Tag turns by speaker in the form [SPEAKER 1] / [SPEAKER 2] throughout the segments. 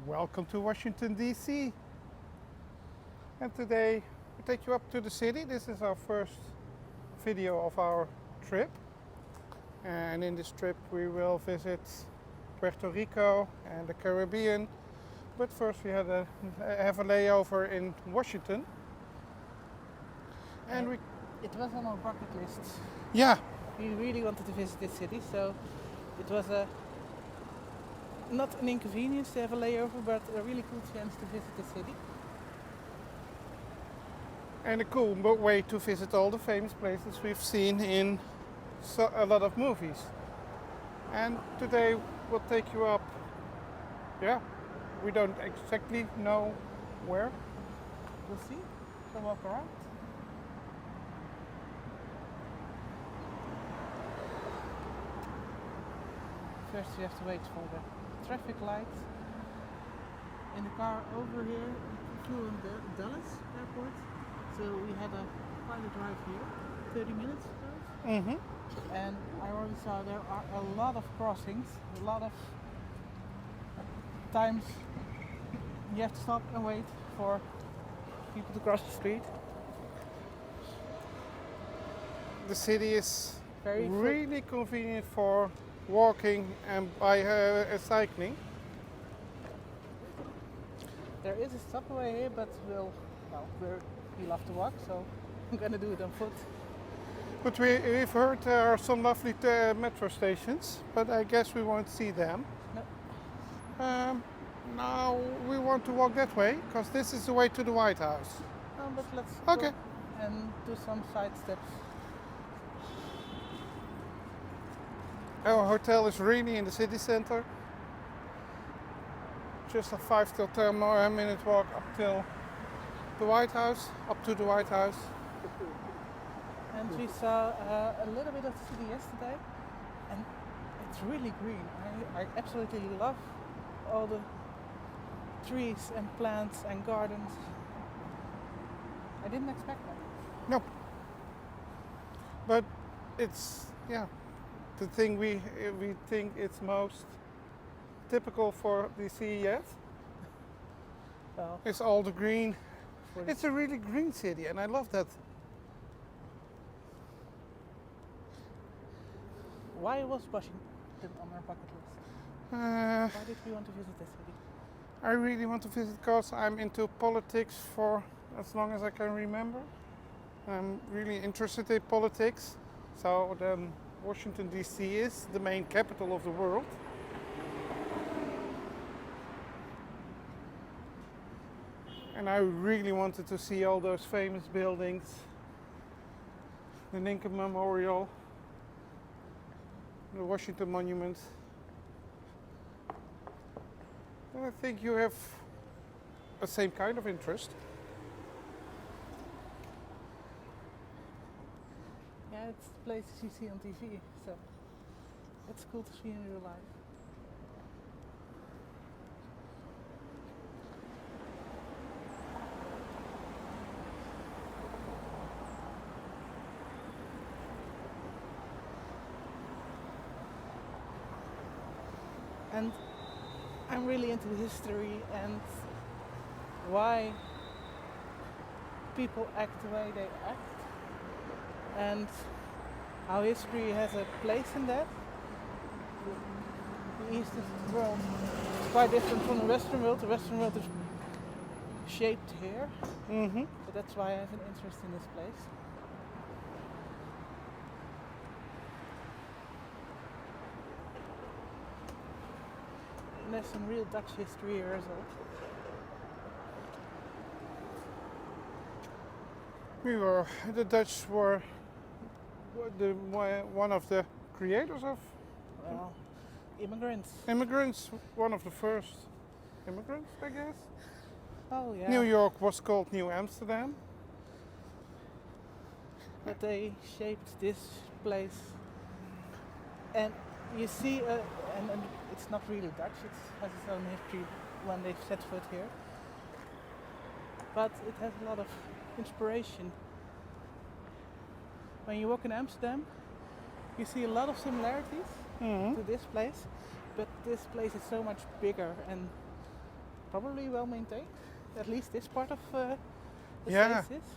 [SPEAKER 1] Welcome to Washington, D.C. And today we take you up to the city. This is our first video of our trip. And in this trip we will visit Puerto Rico and the Caribbean. But first we have a layover in Washington. And
[SPEAKER 2] it was on our bucket list.
[SPEAKER 1] Yeah.
[SPEAKER 2] We really wanted to visit this city, so it was not an inconvenience to have a layover, but a really cool chance to visit the city.
[SPEAKER 1] And a cool way to visit all the famous places we've seen in a lot of movies. And today we'll take you up, we don't exactly know where.
[SPEAKER 2] We'll see. We'll walk around. First you have to wait for the traffic lights. In the car over here, we flew in the Dallas airport. So we had quite a drive here, 30 minutes drive.
[SPEAKER 1] Mm-hmm.
[SPEAKER 2] And I already saw there are a lot of crossings, a lot of times you have to stop and wait for people to cross the street.
[SPEAKER 1] The city is
[SPEAKER 2] Very
[SPEAKER 1] really convenient for walking and by cycling.
[SPEAKER 2] There is a subway here, but we love to walk, so I'm gonna do it on foot.
[SPEAKER 1] But we've heard there are some lovely metro stations, but I guess we won't see them.
[SPEAKER 2] No.
[SPEAKER 1] Now we want to walk that way, because this is the way to the White House.
[SPEAKER 2] No, but let's
[SPEAKER 1] Okay.
[SPEAKER 2] go and do some side steps.
[SPEAKER 1] Our hotel is really in the city center. Just a 5 to 10 more minute walk up till the White House, up to the White House.
[SPEAKER 2] And we saw a little bit of the city yesterday, and it's really green. I absolutely love all the trees and plants and gardens. I didn't expect that.
[SPEAKER 1] No. But it's, the thing we think it's most typical for DC yet.
[SPEAKER 2] Well,
[SPEAKER 1] It's all the green.
[SPEAKER 2] for
[SPEAKER 1] It's a really green city and I love that.
[SPEAKER 2] Why was Washington on our bucket list? Why did we want to visit this city?
[SPEAKER 1] I really want to visit because I'm into politics for as long as I can remember. I'm really interested in politics. So then Washington DC is the main capital of the world. And I really wanted to see all those famous buildings. The Lincoln Memorial, the Washington Monument. And I think you have the same kind of interest.
[SPEAKER 2] Yeah, it's places you see on TV, so it's cool to see in real life. And I'm really into history and why people act the way they act, and how history has a place in that. The Eastern world is quite different from the Western world. The Western world is shaped here,
[SPEAKER 1] Mm-hmm.
[SPEAKER 2] but that's why I have an interest in this place. And there's some real Dutch history here as well.
[SPEAKER 1] The Dutch were one of the creators of
[SPEAKER 2] Well, immigrants.
[SPEAKER 1] immigrants, one of the first immigrants, I guess.
[SPEAKER 2] Oh yeah.
[SPEAKER 1] New York was called New Amsterdam.
[SPEAKER 2] But they shaped this place, and you see, and it's not really Dutch. It has its own history when they set foot here, but it has a lot of inspiration. When you walk in Amsterdam, you see a lot of similarities
[SPEAKER 1] Mm-hmm.
[SPEAKER 2] to this place, but this place is so much bigger and probably well maintained. At least this part of the
[SPEAKER 1] Yeah.
[SPEAKER 2] States is.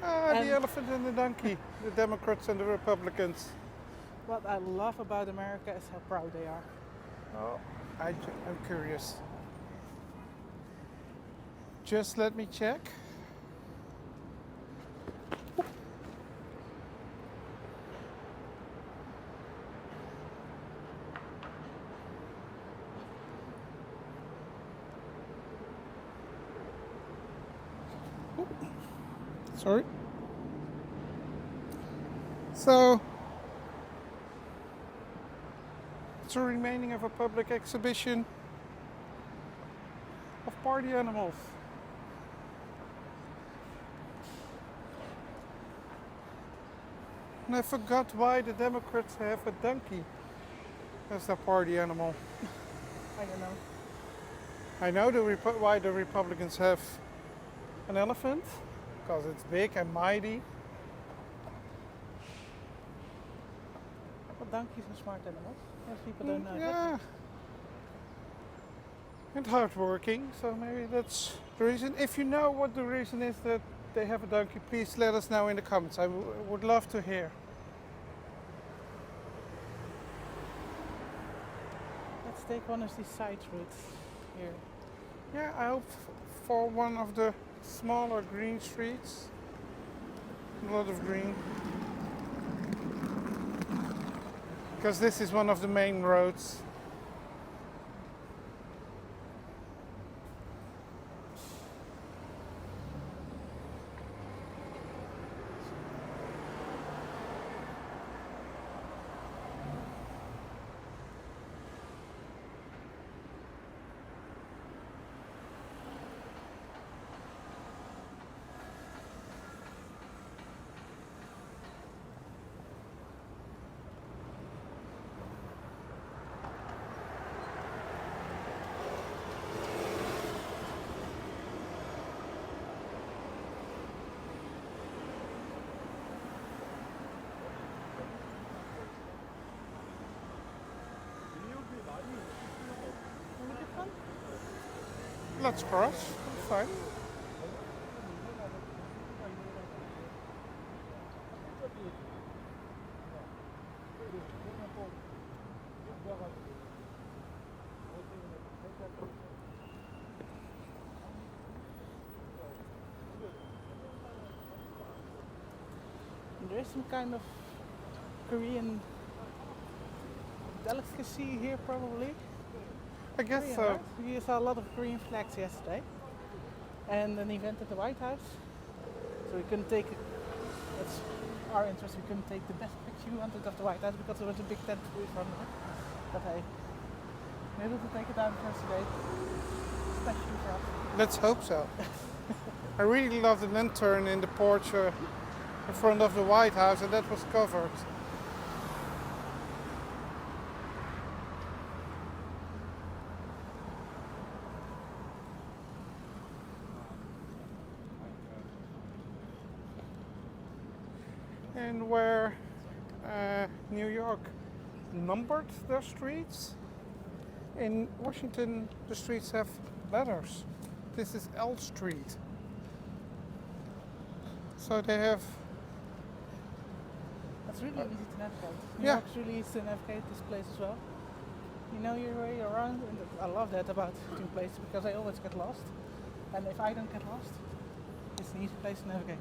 [SPEAKER 1] Ah,
[SPEAKER 2] And
[SPEAKER 1] the elephant and the donkey, the Democrats and the Republicans.
[SPEAKER 2] what I love about America is how proud they are.
[SPEAKER 1] Oh, I'm curious. Just let me check. Sorry. So, it's a remaining of a public exhibition of party animals. And I forgot why the Democrats have a donkey as their party animal.
[SPEAKER 2] I don't know.
[SPEAKER 1] I know why the Republicans have an elephant, because it's big and mighty.
[SPEAKER 2] But donkeys are smart animals. Most people don't know that.
[SPEAKER 1] Yeah. And hardworking, so maybe that's the reason. If you know what the reason is that they have a donkey, please let us know in the comments. I would love to hear.
[SPEAKER 2] Let's take one of these side routes here.
[SPEAKER 1] Yeah, I hope for one of the smaller green streets. A lot of green. Because this is one of the main roads.
[SPEAKER 2] Wanna get one?
[SPEAKER 1] Let's cross. That's fine.
[SPEAKER 2] There is some kind of Korean delicacy here, probably.
[SPEAKER 1] I guess
[SPEAKER 2] Korean,
[SPEAKER 1] so.
[SPEAKER 2] right? We saw a lot of Korean flags yesterday, and an event at the White House. So we couldn't take. That's our interest. We couldn't take the best picture we wanted of the White House because there was a big tent in front of it. But hey, maybe we'll take it down first today, especially for us.
[SPEAKER 1] Let's hope so. I really love the lantern in the porch in front of the White House, and that was covered. And where New York numbered their streets, in Washington the streets have letters. This is L Street. So they have.
[SPEAKER 2] That's really easy to navigate. New
[SPEAKER 1] Yeah.
[SPEAKER 2] York's really easy to navigate this place as well. You know your way around, and I love that about two places because I always get lost. And if I don't get lost, it's an easy place to navigate.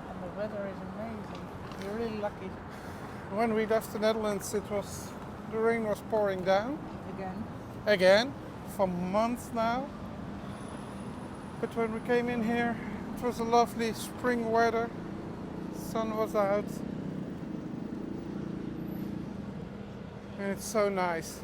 [SPEAKER 2] And the weather is amazing. We really lucky.
[SPEAKER 1] When we left the Netherlands, the rain was pouring down again for months now. But when we came in here, it was a lovely spring weather. Sun was out, and it's so nice.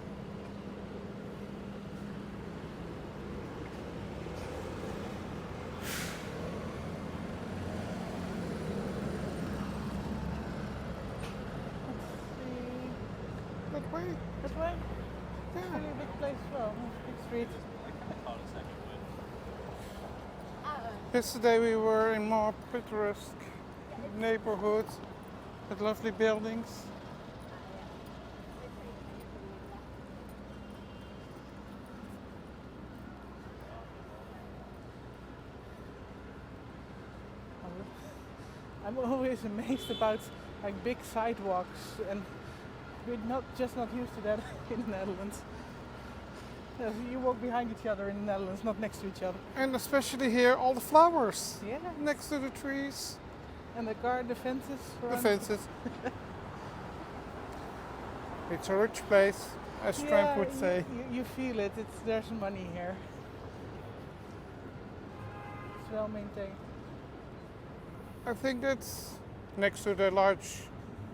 [SPEAKER 1] That way?
[SPEAKER 2] That way?
[SPEAKER 1] Yeah.
[SPEAKER 2] It's really a big place as well. Big street.
[SPEAKER 1] Yesterday we were in more picturesque neighborhood with lovely buildings.
[SPEAKER 2] I'm always amazed about like big sidewalks, and we're not used to that in the Netherlands. You walk behind each other in the Netherlands, not next to each other.
[SPEAKER 1] And especially here, all the flowers
[SPEAKER 2] Yeah.
[SPEAKER 1] next to the trees,
[SPEAKER 2] And the fences.
[SPEAKER 1] the fences. It's a rich place, as Trump would say.
[SPEAKER 2] You feel it. There's money here. It's well maintained.
[SPEAKER 1] I think that's next to the large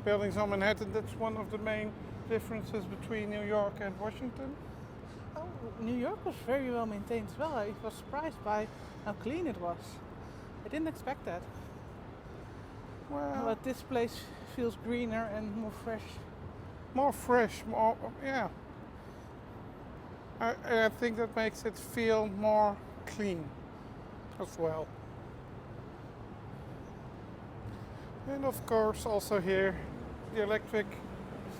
[SPEAKER 1] buildings on Manhattan. That's one of the main differences between New York and Washington.
[SPEAKER 2] Oh, New York was very well maintained as well. I was surprised by how clean it was. I didn't expect that.
[SPEAKER 1] Well,
[SPEAKER 2] But this place feels greener and more fresh.
[SPEAKER 1] more fresh, more, yeah. I think that makes it feel more clean as well. And of course also here the electric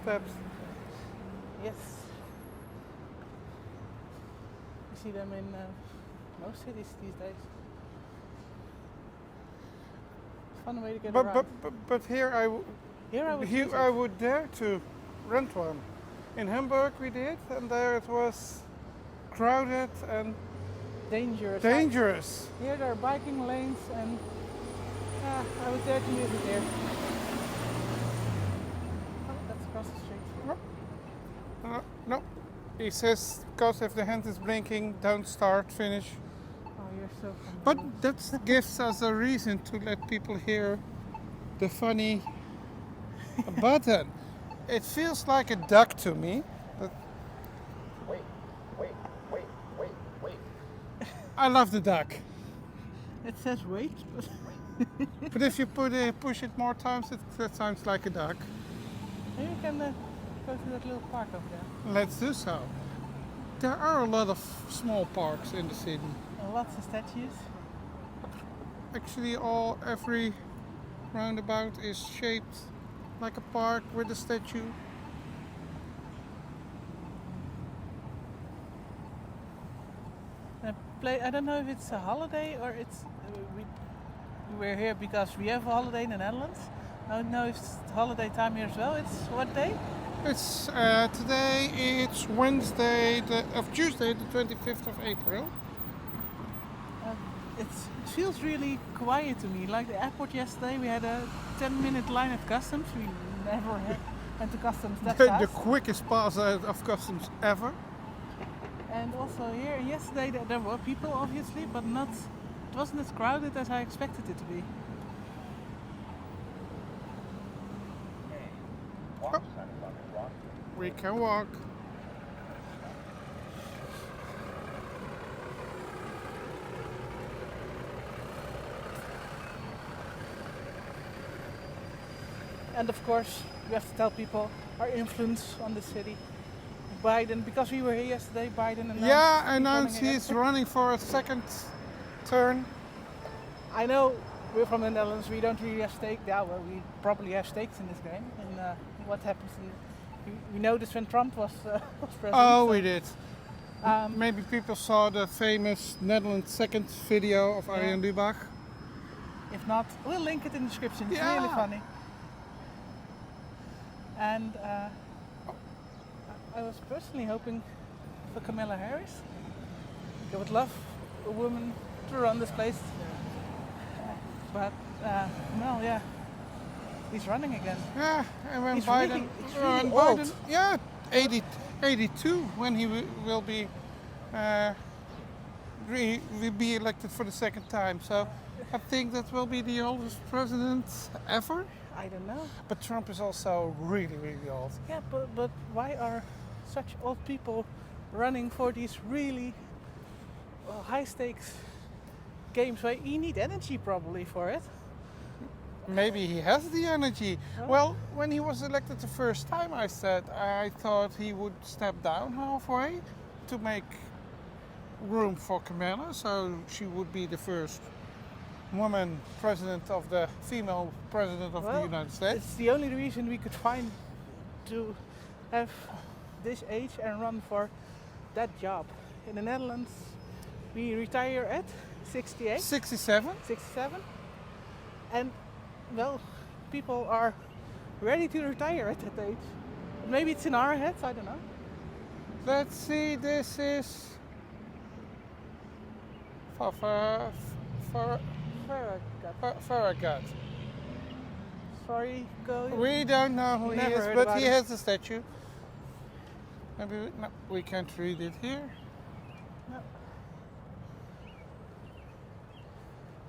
[SPEAKER 1] steps.
[SPEAKER 2] Yes. You see them in most cities these days. Fun way to get around.
[SPEAKER 1] But here
[SPEAKER 2] Here
[SPEAKER 1] I would dare to rent one. In Hamburg we did, and there it was crowded and
[SPEAKER 2] dangerous.
[SPEAKER 1] dangerous.
[SPEAKER 2] Here there are biking lanes, and I would dare to use it here. Oh, that's across the street.
[SPEAKER 1] No, he says because if the hand is blinking, don't start, finish.
[SPEAKER 2] Oh, you're so funny.
[SPEAKER 1] But that gives us a reason to let people hear the funny button. It feels like a duck to me. But wait. I love the duck.
[SPEAKER 2] It says wait, but
[SPEAKER 1] But if you push it more times, that sounds like a duck.
[SPEAKER 2] maybe you can go to that little park over there.
[SPEAKER 1] Let's do so. There are a lot of small parks in the city.
[SPEAKER 2] And lots of statues.
[SPEAKER 1] Actually, every roundabout is shaped like a park with a statue.
[SPEAKER 2] I don't know if it's a holiday or it's we're here because we have a holiday in the Netherlands. I don't know if it's holiday time here as well. It's what day?
[SPEAKER 1] It's today. It's Wednesday, Tuesday, the 25th of April.
[SPEAKER 2] It feels really quiet to me. Like the airport yesterday, we had a 10-minute line at customs. We never went to customs that fast.
[SPEAKER 1] The quickest pass out of customs ever.
[SPEAKER 2] And also here, yesterday there were people obviously, but it wasn't as crowded as I expected it to be.
[SPEAKER 1] We can walk.
[SPEAKER 2] And of course, we have to tell people our influence on the city. Biden, because we were here yesterday, Biden announced
[SPEAKER 1] He's running for a second turn.
[SPEAKER 2] I know we're from the Netherlands, we don't really have stakes. Yeah, well, we probably have stakes in this game. And what happens we noticed when Trump was president.
[SPEAKER 1] Oh,
[SPEAKER 2] so,
[SPEAKER 1] we did. Maybe people saw the famous Netherlands second video of Arjen Lubach.
[SPEAKER 2] If not, we'll link it in the description. It's
[SPEAKER 1] Yeah.
[SPEAKER 2] really funny. And I was personally hoping for Kamala Harris. I would love a woman to run this place. But, well, yeah. He's running again.
[SPEAKER 1] Yeah, and when
[SPEAKER 2] He's
[SPEAKER 1] Biden,
[SPEAKER 2] really old.
[SPEAKER 1] yeah, 80, 82, when he will be will be elected for the second time. So I think that will be the oldest president ever.
[SPEAKER 2] I don't know.
[SPEAKER 1] But Trump is also really, really old.
[SPEAKER 2] Yeah, but why are such old people running for these really high stakes games where you need energy probably for it?
[SPEAKER 1] Maybe he has the energy.
[SPEAKER 2] Oh.
[SPEAKER 1] Well, when he was elected the first time, I thought he would step down halfway to make room for Kamala, so she would be the first woman president of the female president of the United States.
[SPEAKER 2] It's the only reason we could find to have this age and run for that job. In the Netherlands, we retire at 68,
[SPEAKER 1] 67.
[SPEAKER 2] 67, and well, people are ready to retire at that age. Maybe it's in our heads, I don't know.
[SPEAKER 1] Let's see, this is Farragut.
[SPEAKER 2] Sorry, go.
[SPEAKER 1] We don't know who he
[SPEAKER 2] Never
[SPEAKER 1] is,
[SPEAKER 2] heard
[SPEAKER 1] but
[SPEAKER 2] about
[SPEAKER 1] he
[SPEAKER 2] him.
[SPEAKER 1] has a statue. Maybe we can't read it here.
[SPEAKER 2] No.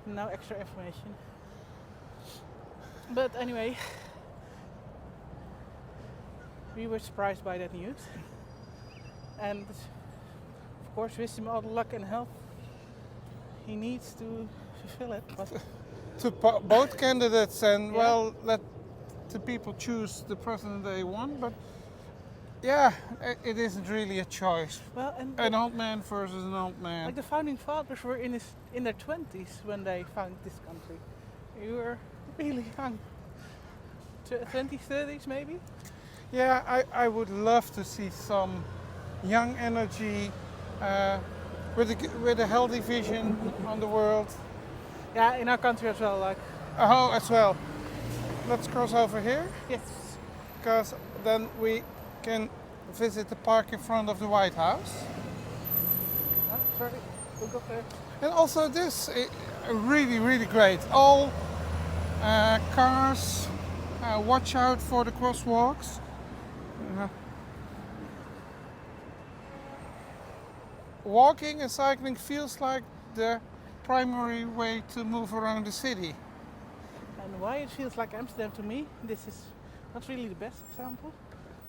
[SPEAKER 2] No extra information. But anyway, we were surprised by that news. And of course, wish him all the luck and health he needs to fulfill it. But
[SPEAKER 1] To both candidates, and
[SPEAKER 2] Yeah.
[SPEAKER 1] well, let the people choose the president they want. But yeah, it isn't really a choice.
[SPEAKER 2] well, and
[SPEAKER 1] An old man versus an old man.
[SPEAKER 2] like the founding fathers were in their 20s when they founded this country. We were really young. 20s, 30s maybe?
[SPEAKER 1] Yeah, I would love to see some young energy with a healthy vision on the world.
[SPEAKER 2] Yeah, in our country as well, like,
[SPEAKER 1] Oh, as well. Let's cross over here,
[SPEAKER 2] yes.
[SPEAKER 1] because then we can visit the park in front of the White House.
[SPEAKER 2] Oh, sorry, we'll go there.
[SPEAKER 1] And also this, really, really great. All cars, watch out for the crosswalks. Walking and cycling feels like the primary way to move around the city.
[SPEAKER 2] And why it feels like Amsterdam to me, this is not really the best example,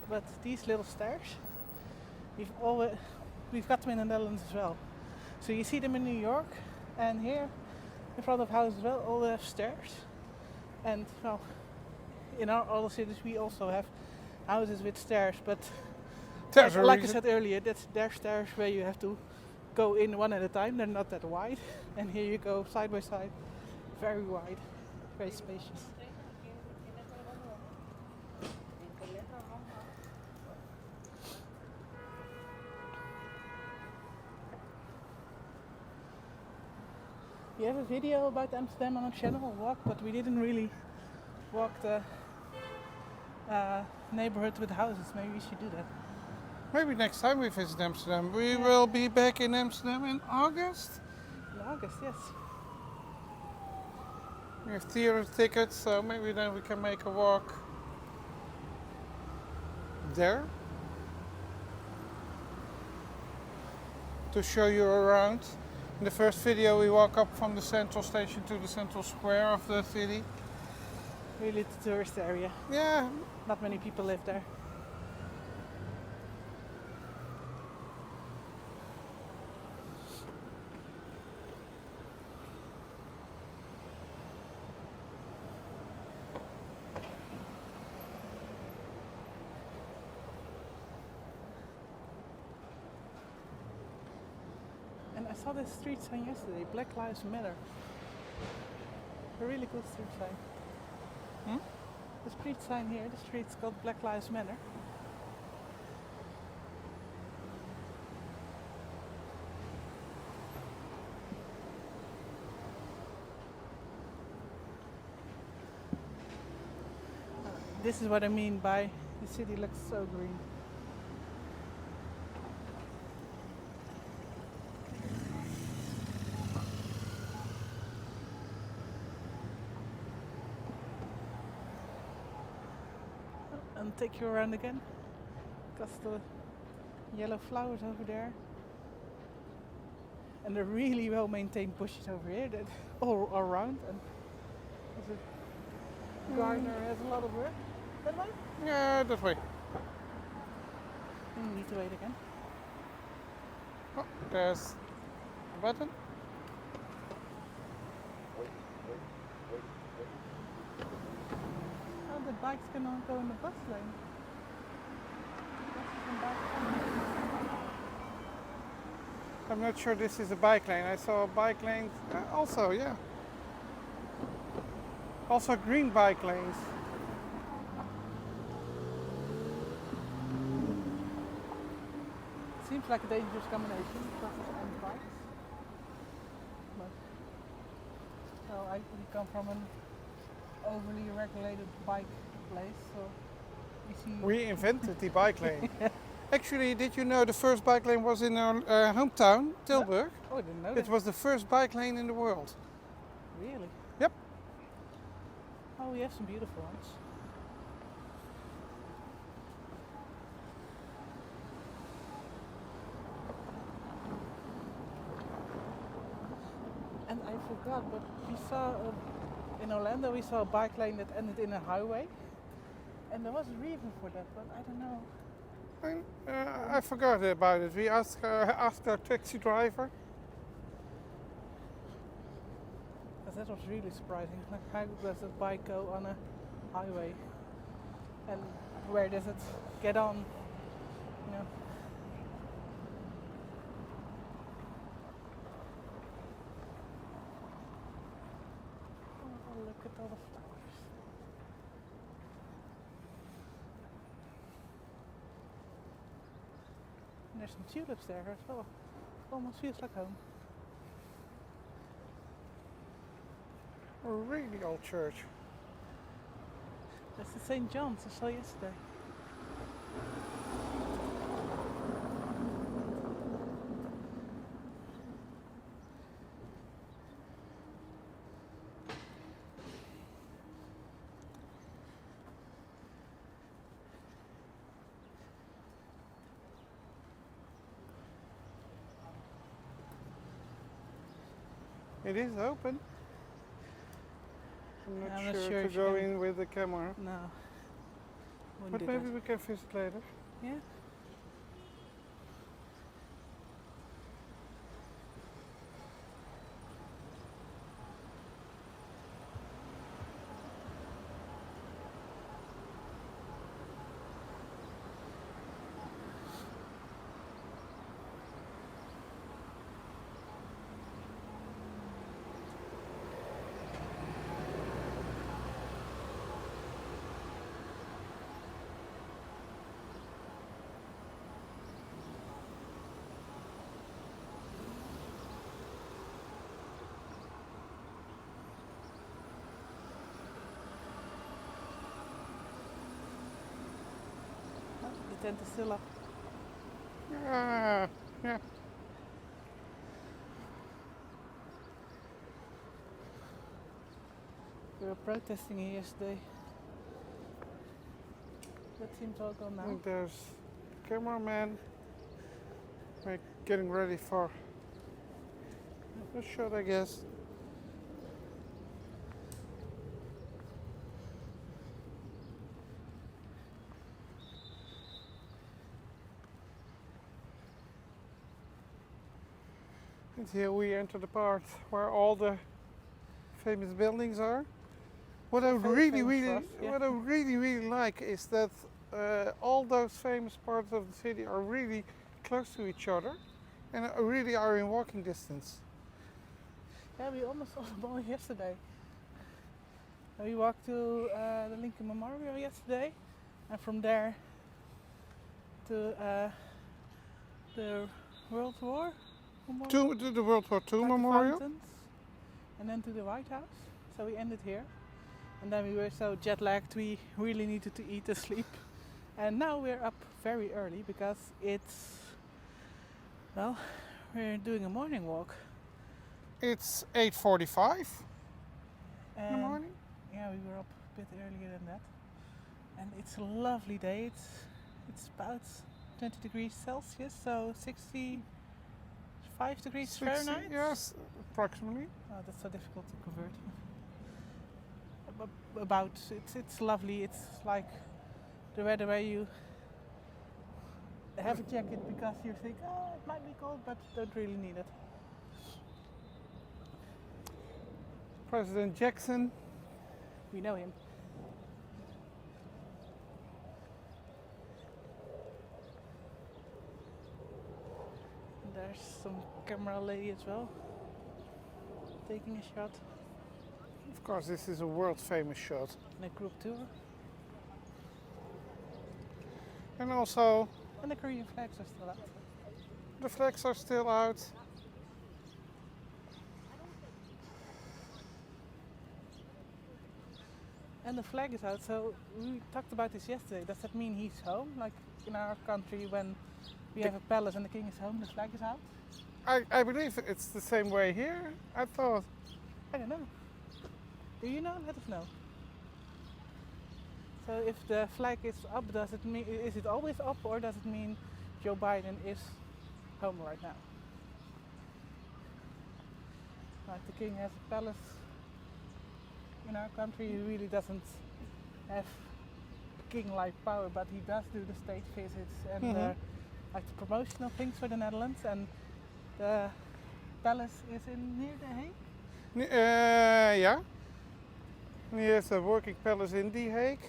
[SPEAKER 2] but these little stairs, we've got them in the Netherlands as well. So you see them in New York, and here in front of houses as well, all have stairs. And well, in our other cities we also have houses with stairs, but
[SPEAKER 1] There's a
[SPEAKER 2] like I
[SPEAKER 1] reason.
[SPEAKER 2] said earlier, they're stairs where you have to go in one at a time. They're not that wide, and here you go side by side, very wide, very spacious. We have a video about Amsterdam on our channel, Walk, but we didn't really walk the neighborhood with houses. Maybe we should do that.
[SPEAKER 1] Maybe next time we visit Amsterdam. We will be back in Amsterdam in August.
[SPEAKER 2] In August, yes.
[SPEAKER 1] We have theater tickets, so maybe then we can make a walk there to show you around. In the first video we walk up from the central station to the central square of the city.
[SPEAKER 2] Really the tourist area.
[SPEAKER 1] Yeah,
[SPEAKER 2] Not many people live there. And I saw this street sign yesterday, Black Lives Matter. A really cool street sign.
[SPEAKER 1] Hmm?
[SPEAKER 2] The street sign here, the street's called Black Lives Matter. This is what I mean by the city looks so green. and take you around again. Because the yellow flowers over there. And the really well maintained bushes over here that all around. And the gardener has a lot of work. That way?
[SPEAKER 1] Yeah, that way.
[SPEAKER 2] And we need to wait again.
[SPEAKER 1] Oh, there's a button.
[SPEAKER 2] Oh, the bikes cannot go in the bus lane. Buses and bikes.
[SPEAKER 1] I'm not sure this is a bike lane. I saw a bike lane also, yeah. Also green bike lanes.
[SPEAKER 2] Seems like a dangerous combination, buses and bikes. But well, we come from an overly regulated bike place, so we see.
[SPEAKER 1] We invented the bike lane. Actually, did you know the first bike lane was in our hometown, Tilburg?
[SPEAKER 2] Oh, I didn't know
[SPEAKER 1] It
[SPEAKER 2] that.
[SPEAKER 1] was the first bike lane in the world.
[SPEAKER 2] Really?
[SPEAKER 1] Yep.
[SPEAKER 2] Oh, we have some beautiful ones. And I forgot, but we saw in Orlando we saw a bike lane that ended in a highway, and there was a reason for that, but I don't know.
[SPEAKER 1] I forgot about it. We asked our taxi driver.
[SPEAKER 2] Because that was really surprising. Like, how does a bike go on a highway? And where does it get on? You know. Oh, look at all the flowers. And there's some tulips there as well. Almost feels like home.
[SPEAKER 1] A really old church.
[SPEAKER 2] That's the St. John's I saw yesterday.
[SPEAKER 1] It is open. I'm not sure to
[SPEAKER 2] if you
[SPEAKER 1] go
[SPEAKER 2] can-
[SPEAKER 1] in with the camera.
[SPEAKER 2] No. Wouldn't
[SPEAKER 1] But
[SPEAKER 2] do
[SPEAKER 1] maybe
[SPEAKER 2] that.
[SPEAKER 1] we can visit later.
[SPEAKER 2] Yeah. The tent is still up.
[SPEAKER 1] Yeah.
[SPEAKER 2] We were protesting here yesterday. That seems all gone now.
[SPEAKER 1] And there's cameraman. We're getting ready for a shot, I guess. And here we enter the part where all the famous buildings are. What I
[SPEAKER 2] Very famous for us, yeah.
[SPEAKER 1] what I really like is that all those famous parts of the city are really close to each other and really are in walking distance.
[SPEAKER 2] Yeah, we almost saw the mall yesterday. We walked to the Lincoln Memorial yesterday, and from there to the World War Memorial,
[SPEAKER 1] To the World War II
[SPEAKER 2] like the
[SPEAKER 1] Memorial.
[SPEAKER 2] fountains, and then to the White House. So we ended here, and then we were so jet lagged we really needed to eat and sleep. And now we're up very early because it's, well, we're doing a morning walk.
[SPEAKER 1] It's 8:45 in the
[SPEAKER 2] And
[SPEAKER 1] morning.
[SPEAKER 2] yeah, we were up a bit earlier than that. and it's a lovely day. It's about 20 degrees Celsius, so 65 degrees
[SPEAKER 1] 60,
[SPEAKER 2] Fahrenheit.
[SPEAKER 1] yes, approximately.
[SPEAKER 2] Oh, that's so difficult to convert. About it's lovely. It's like the weather where you have a jacket because you think, oh, it might be cold, but don't really need it.
[SPEAKER 1] President Jackson.
[SPEAKER 2] We know him. And there's some camera lady as well, taking a shot
[SPEAKER 1] Of course, this is a world famous shot.
[SPEAKER 2] in a group tour.
[SPEAKER 1] And also,
[SPEAKER 2] And the Korean flags are still out.
[SPEAKER 1] the flags are still out.
[SPEAKER 2] And the flag is out, so we talked about this yesterday. Does that mean he's home? Like in our country, when we have a palace and the king is home, the flag is out?
[SPEAKER 1] I believe it's the same way here. I thought.
[SPEAKER 2] I don't know. Do you know? Let us know. So if the flag is up, does it mean, is it always up, or does it mean Joe Biden is home right now? Like the king has a palace in our country. He really doesn't have king-like power, but he does do the state visits and like the promotional things for the Netherlands. And the palace is near The Hague.
[SPEAKER 1] Yeah. And he has a working palace in The Hague.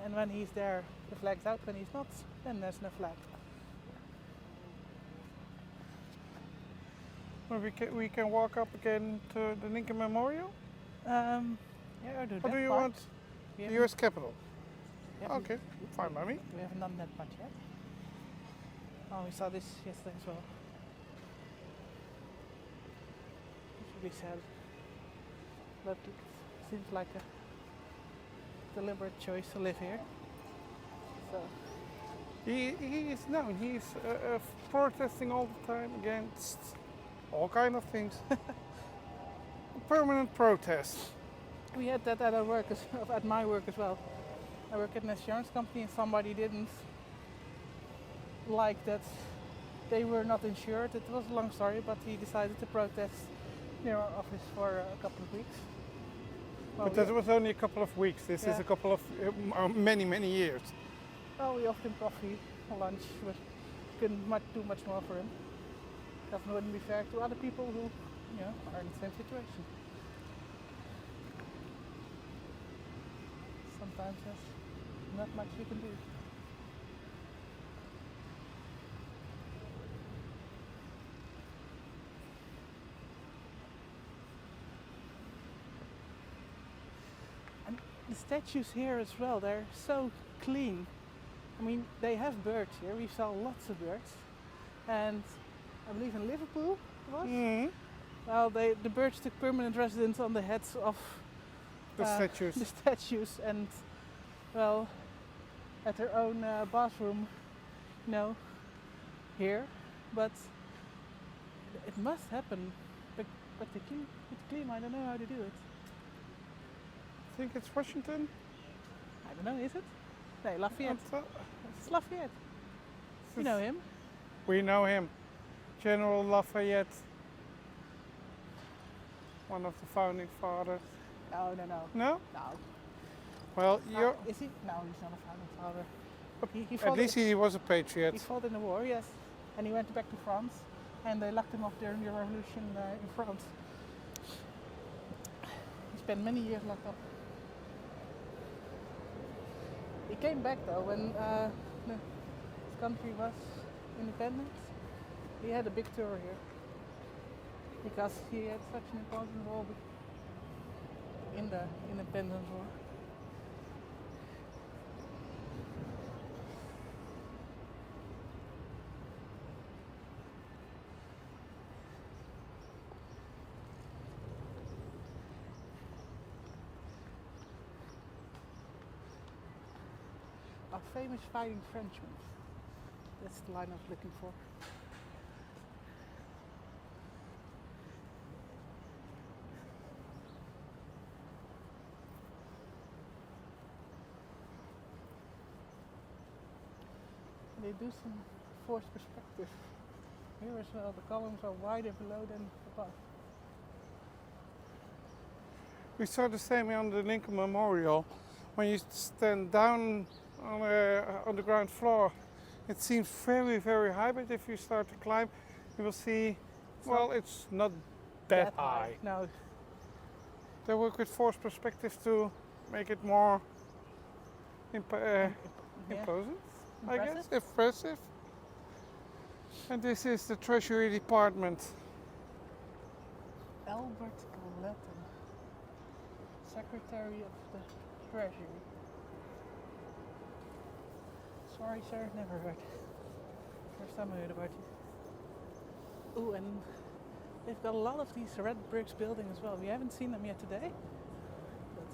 [SPEAKER 2] And when he's there, the flag's out. When he's not, then there's no flag.
[SPEAKER 1] Well, we can walk up again to the Lincoln Memorial.
[SPEAKER 2] Yeah, or do
[SPEAKER 1] Or
[SPEAKER 2] that
[SPEAKER 1] do you
[SPEAKER 2] part.
[SPEAKER 1] want
[SPEAKER 2] We
[SPEAKER 1] the
[SPEAKER 2] haven't-
[SPEAKER 1] US Capitol?
[SPEAKER 2] yeah,
[SPEAKER 1] Okay, fine by me.
[SPEAKER 2] We haven't done that much yet. Oh, we saw this yesterday as well. It should be sad. But it seems like a deliberate choice to live here. So,
[SPEAKER 1] He is known. He's protesting all the time against all kind of things. Permanent protest.
[SPEAKER 2] we had that at our work, at my work as well. I work at an insurance company, and somebody didn't like that they were not insured. It was a long story, but he decided to protest near our office for a couple of weeks.
[SPEAKER 1] But that was only a couple of weeks. This is
[SPEAKER 2] Yeah.
[SPEAKER 1] a couple of many years.
[SPEAKER 2] Well, we offered him coffee or lunch, but couldn't do much more for him. That wouldn't be fair to other people who, are in the same situation. Sometimes there's not much you can do. And the statues here as well, they're so clean. I mean, they have birds here. We saw lots of birds. And I believe in Liverpool it was.
[SPEAKER 1] Mhm.
[SPEAKER 2] Well, the birds took permanent residence on the heads of
[SPEAKER 1] The statues.
[SPEAKER 2] the statues, and well, at their own bathroom, here. But it must happen. But it's clean. I don't know how to do it.
[SPEAKER 1] I think it's Washington.
[SPEAKER 2] I don't know. Is it? No, Lafayette. It's Lafayette. You know him.
[SPEAKER 1] We know him. General Lafayette. One of the founding fathers.
[SPEAKER 2] No.
[SPEAKER 1] No?
[SPEAKER 2] No.
[SPEAKER 1] Well, you're,
[SPEAKER 2] Is he? No, he's not a founding father. He
[SPEAKER 1] at
[SPEAKER 2] fought
[SPEAKER 1] least he was a patriot.
[SPEAKER 2] He fought in the war, yes, and he went back to France, and they locked him up during the revolution in France. He spent many years locked up. He came back though when his country was independent. He had a big tour here because he had such an important role in the independence war. A famous fighting Frenchman. That's the line I was looking for. They do some forced perspective. Here as well, the columns are wider below than above.
[SPEAKER 1] We saw the same on the Lincoln Memorial. When you stand down on the ground floor, it seems very, very high, but if you start to climb, you will see, well, it's not that high.
[SPEAKER 2] No.
[SPEAKER 1] They work with forced perspective to make it more imposing, I guess, impressive. And this is the Treasury Department.
[SPEAKER 2] Albert Letton, Secretary of the Treasury. Sorry, sir, never heard. First time I heard about you. Ooh, and they've got a lot of these red bricks building as well. We haven't seen them yet today, but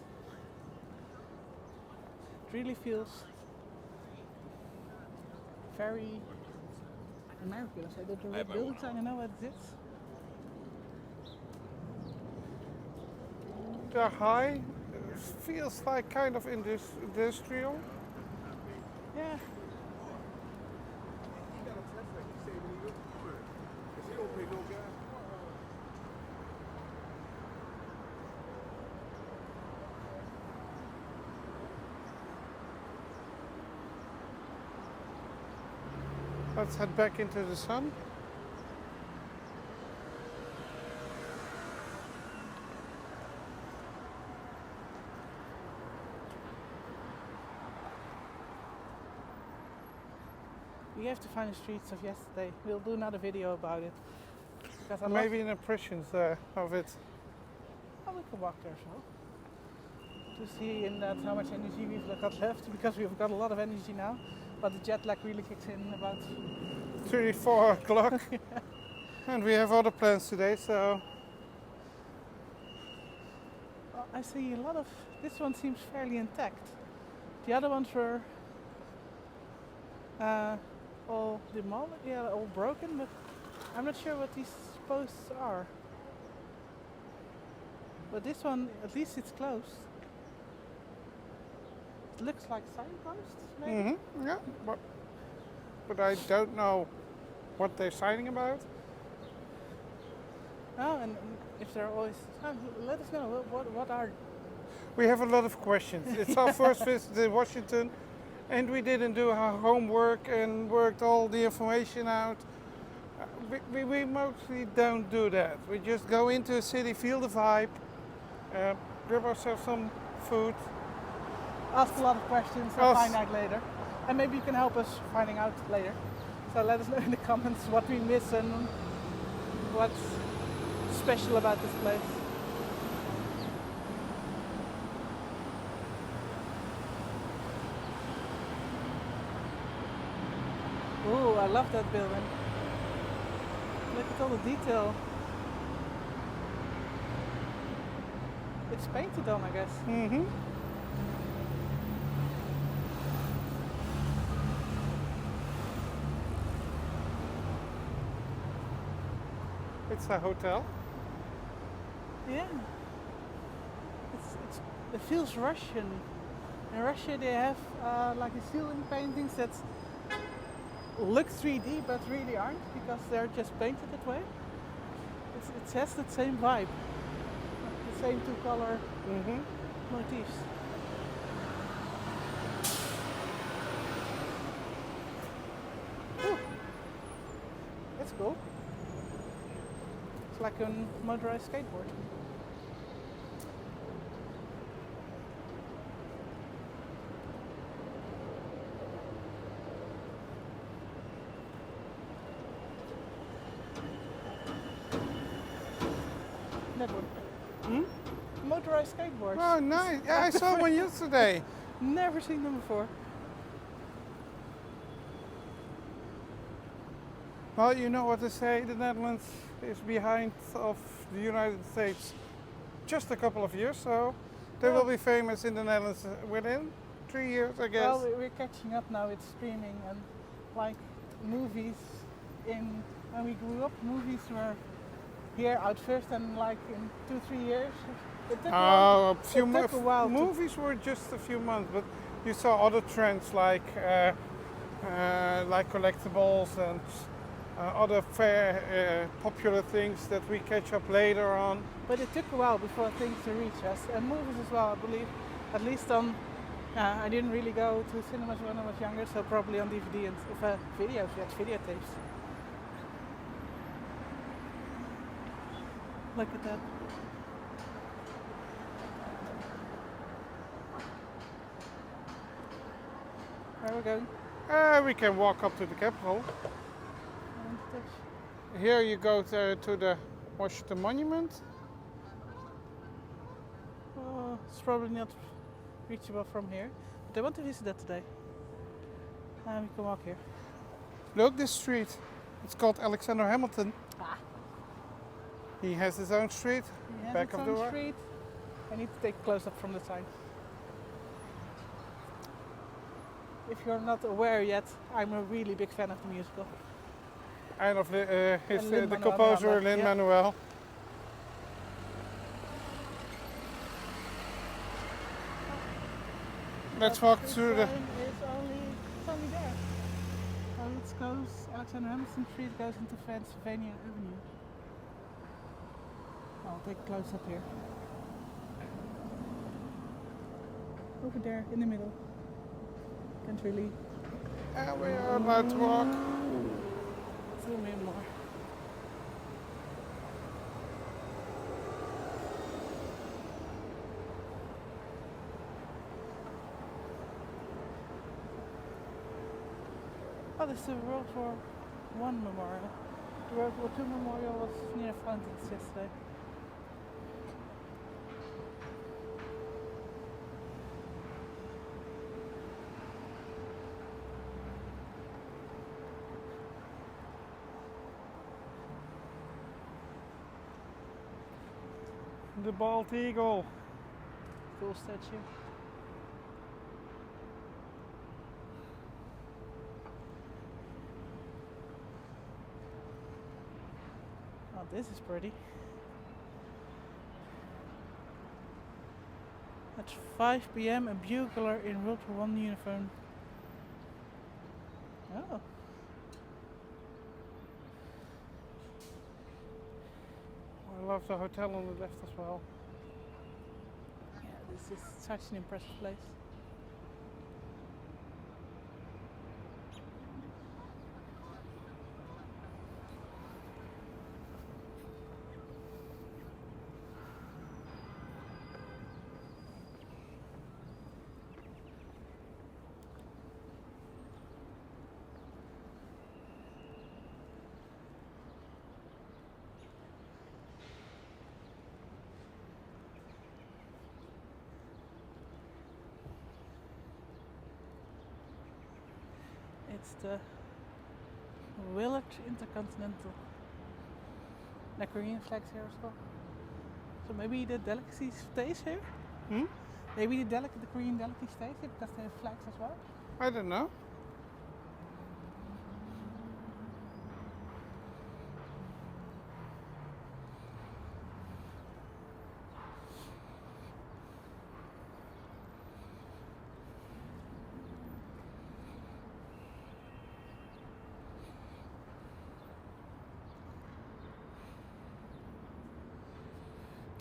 [SPEAKER 2] it really feels very American. I don't know what building sign, I know what it is.
[SPEAKER 1] They're high. It feels like kind of industrial.
[SPEAKER 2] Yeah.
[SPEAKER 1] Let's head back into the sun.
[SPEAKER 2] We have to find the streets of yesterday. We'll do another video about it. Because I
[SPEAKER 1] Maybe an impressions of it.
[SPEAKER 2] Oh, we can walk there as well. To see in that how much energy we've got left, because we've got a lot of energy now. But the jet lag really kicks in about
[SPEAKER 1] 3-4 o'clock. And we have other plans today, so.
[SPEAKER 2] Well, I see a lot of, this one seems fairly intact. The other ones were all demolished, yeah, all broken, but I'm not sure what these posts are. But this one, at least it's closed. It looks like signposts, maybe?
[SPEAKER 1] Mm-hmm, yeah, but I don't know what they're signing about.
[SPEAKER 2] Oh, and if they're always, let us know, what are.
[SPEAKER 1] We have a lot of questions. It's our first visit to Washington, and we didn't do our homework and worked all the information out. We mostly don't do that. We just go into a city, feel the vibe, grab ourselves some food.
[SPEAKER 2] Ask a lot of questions and find out later. And maybe you can help us finding out later. So let us know in the comments what we miss and what's special about this place. Ooh, I love that building. Look at all the detail. It's painted on, I guess.
[SPEAKER 1] Mm-hmm. It's a hotel.
[SPEAKER 2] Yeah. It feels Russian. In Russia they have like the ceiling paintings that look 3D but really aren't because they're just painted that way. It has that same vibe. The same two color motifs. Ooh. That's cool. It's like a motorized skateboard. That one. Motorized skateboards.
[SPEAKER 1] Oh, nice. Yeah, I saw one yesterday.
[SPEAKER 2] Never seen them before.
[SPEAKER 1] Well, you know what they say, the Netherlands is behind of the United States just a couple of years, so they will be famous in the Netherlands within 3 years, I guess.
[SPEAKER 2] Well, we're catching up now with streaming and like movies when we grew up, movies were here out first and like in 2-3 years. It took
[SPEAKER 1] a few
[SPEAKER 2] a while
[SPEAKER 1] movies were just a few months, but you saw other trends like like collectibles and other popular things that we catch up later on.
[SPEAKER 2] But it took a while before things to reach us, and movies as well, I believe. At least on, I didn't really go to cinemas when I was younger, so probably on DVD and videos, we had videotapes. Look at that. Where are we going?
[SPEAKER 1] We can walk up to the Capitol. Here you go to the Washington Monument.
[SPEAKER 2] Oh, it's probably not reachable from here, but I want to visit that today. We can walk here.
[SPEAKER 1] Look, this street. It's called Alexander Hamilton.
[SPEAKER 2] Ah.
[SPEAKER 1] He has his own street.
[SPEAKER 2] He has
[SPEAKER 1] Back
[SPEAKER 2] its
[SPEAKER 1] of
[SPEAKER 2] own
[SPEAKER 1] the
[SPEAKER 2] street. I need to take a close up from the side. If you're not aware yet, I'm a really big fan of the musical.
[SPEAKER 1] And of the
[SPEAKER 2] Lin-Manuel
[SPEAKER 1] composer
[SPEAKER 2] Miranda,
[SPEAKER 1] Lin-Manuel. Let's walk through the.
[SPEAKER 2] It's only there. Oh, it goes. Alexander Hamilton Street goes into Pennsylvania Avenue. I'll take a close up here. Over there in the middle. Can't really
[SPEAKER 1] And we are allowed to walk.
[SPEAKER 2] zoom in more. Oh, this is the World War I memorial. The World War II memorial was near Fountains yesterday.
[SPEAKER 1] The bald eagle.
[SPEAKER 2] Cool statue. Oh, this is pretty. At 5 p.m. a bugler in World War I uniform. Oh.
[SPEAKER 1] I love the hotel on the left as well.
[SPEAKER 2] Yeah, this is such an impressive place. It's the Willard Intercontinental. The Korean flags here as well. So maybe the delicacy stays here?
[SPEAKER 1] Hmm?
[SPEAKER 2] Maybe the Korean delicacy stays here because they have flags as well?
[SPEAKER 1] I don't know.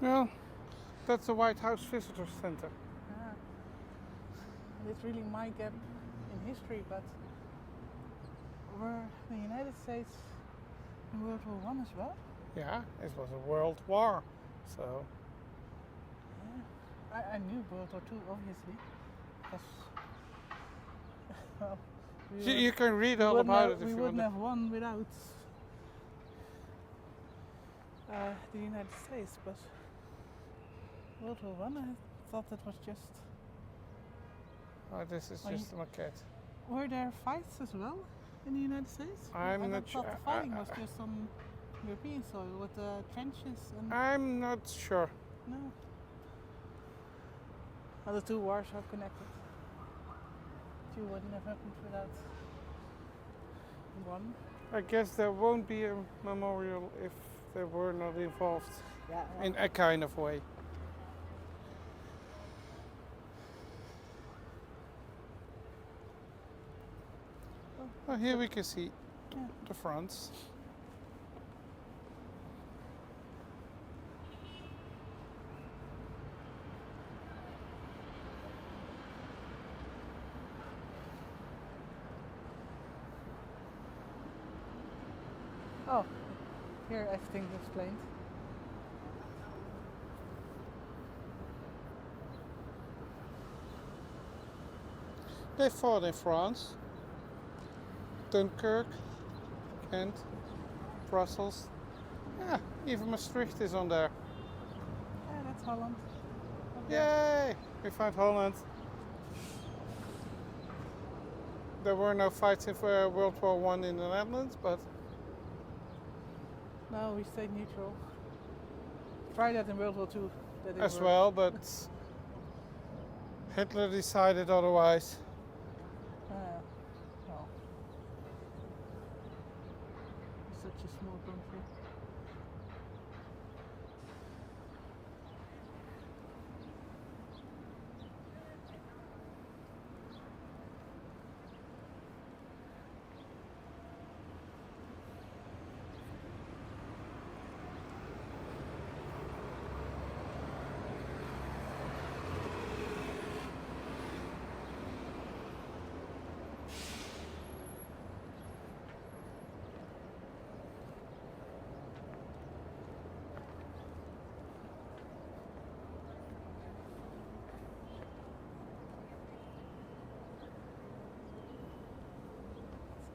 [SPEAKER 1] Well, that's the White House Visitor Center.
[SPEAKER 2] Ah. And it's really my gap in history, but were the United States in World War I as well?
[SPEAKER 1] Yeah, it was a world war, so.
[SPEAKER 2] Yeah. I knew World War II, obviously. Because, well,
[SPEAKER 1] You can read all about it if
[SPEAKER 2] we
[SPEAKER 1] you
[SPEAKER 2] wouldn't
[SPEAKER 1] want.
[SPEAKER 2] have won without the United States, but World War I thought that was just.
[SPEAKER 1] Oh, this is just a maquette.
[SPEAKER 2] Were there fights as well in the United States?
[SPEAKER 1] I'm
[SPEAKER 2] I
[SPEAKER 1] not
[SPEAKER 2] thought
[SPEAKER 1] sure.
[SPEAKER 2] the fighting was just on European soil with the trenches and.
[SPEAKER 1] I'm not sure.
[SPEAKER 2] No. Well, the two wars are connected. Two wouldn't have happened without one.
[SPEAKER 1] I guess there won't be a memorial if they were not involved
[SPEAKER 2] Yeah.
[SPEAKER 1] in a kind of way. Oh, here we can see
[SPEAKER 2] Yeah.
[SPEAKER 1] the fronts.
[SPEAKER 2] Oh, here everything's explained.
[SPEAKER 1] They fought in France, Dunkirk, Kent, Brussels. Yeah, even Maastricht is on there.
[SPEAKER 2] Yeah, that's Holland. Okay.
[SPEAKER 1] Yay! We found Holland. There were no fights in World War One in the Netherlands, but
[SPEAKER 2] No, we stayed neutral. Tried that in World War II. That didn't
[SPEAKER 1] as
[SPEAKER 2] work.
[SPEAKER 1] well, but Hitler decided otherwise.
[SPEAKER 2] Well, such a small country.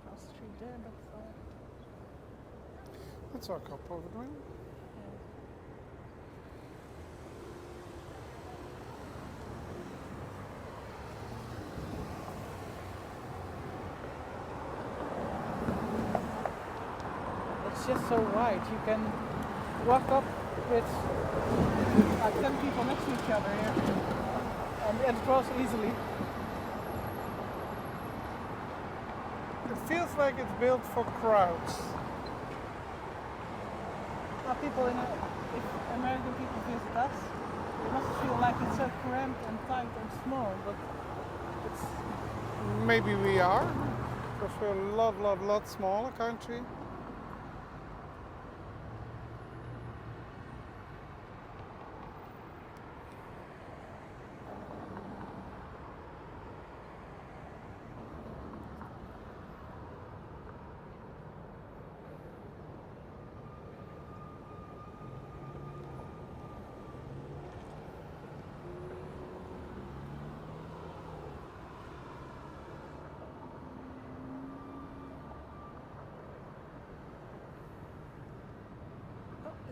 [SPEAKER 2] Across the street there, but
[SPEAKER 1] That's our cup over there.
[SPEAKER 2] it's just so wide. You can walk up with like 10 people next to each other here and cross easily.
[SPEAKER 1] It feels like it's built for crowds.
[SPEAKER 2] Now people if American people visit us, they must feel like it's so cramped and tight and small, but it's
[SPEAKER 1] Maybe we are, because we're a lot smaller country.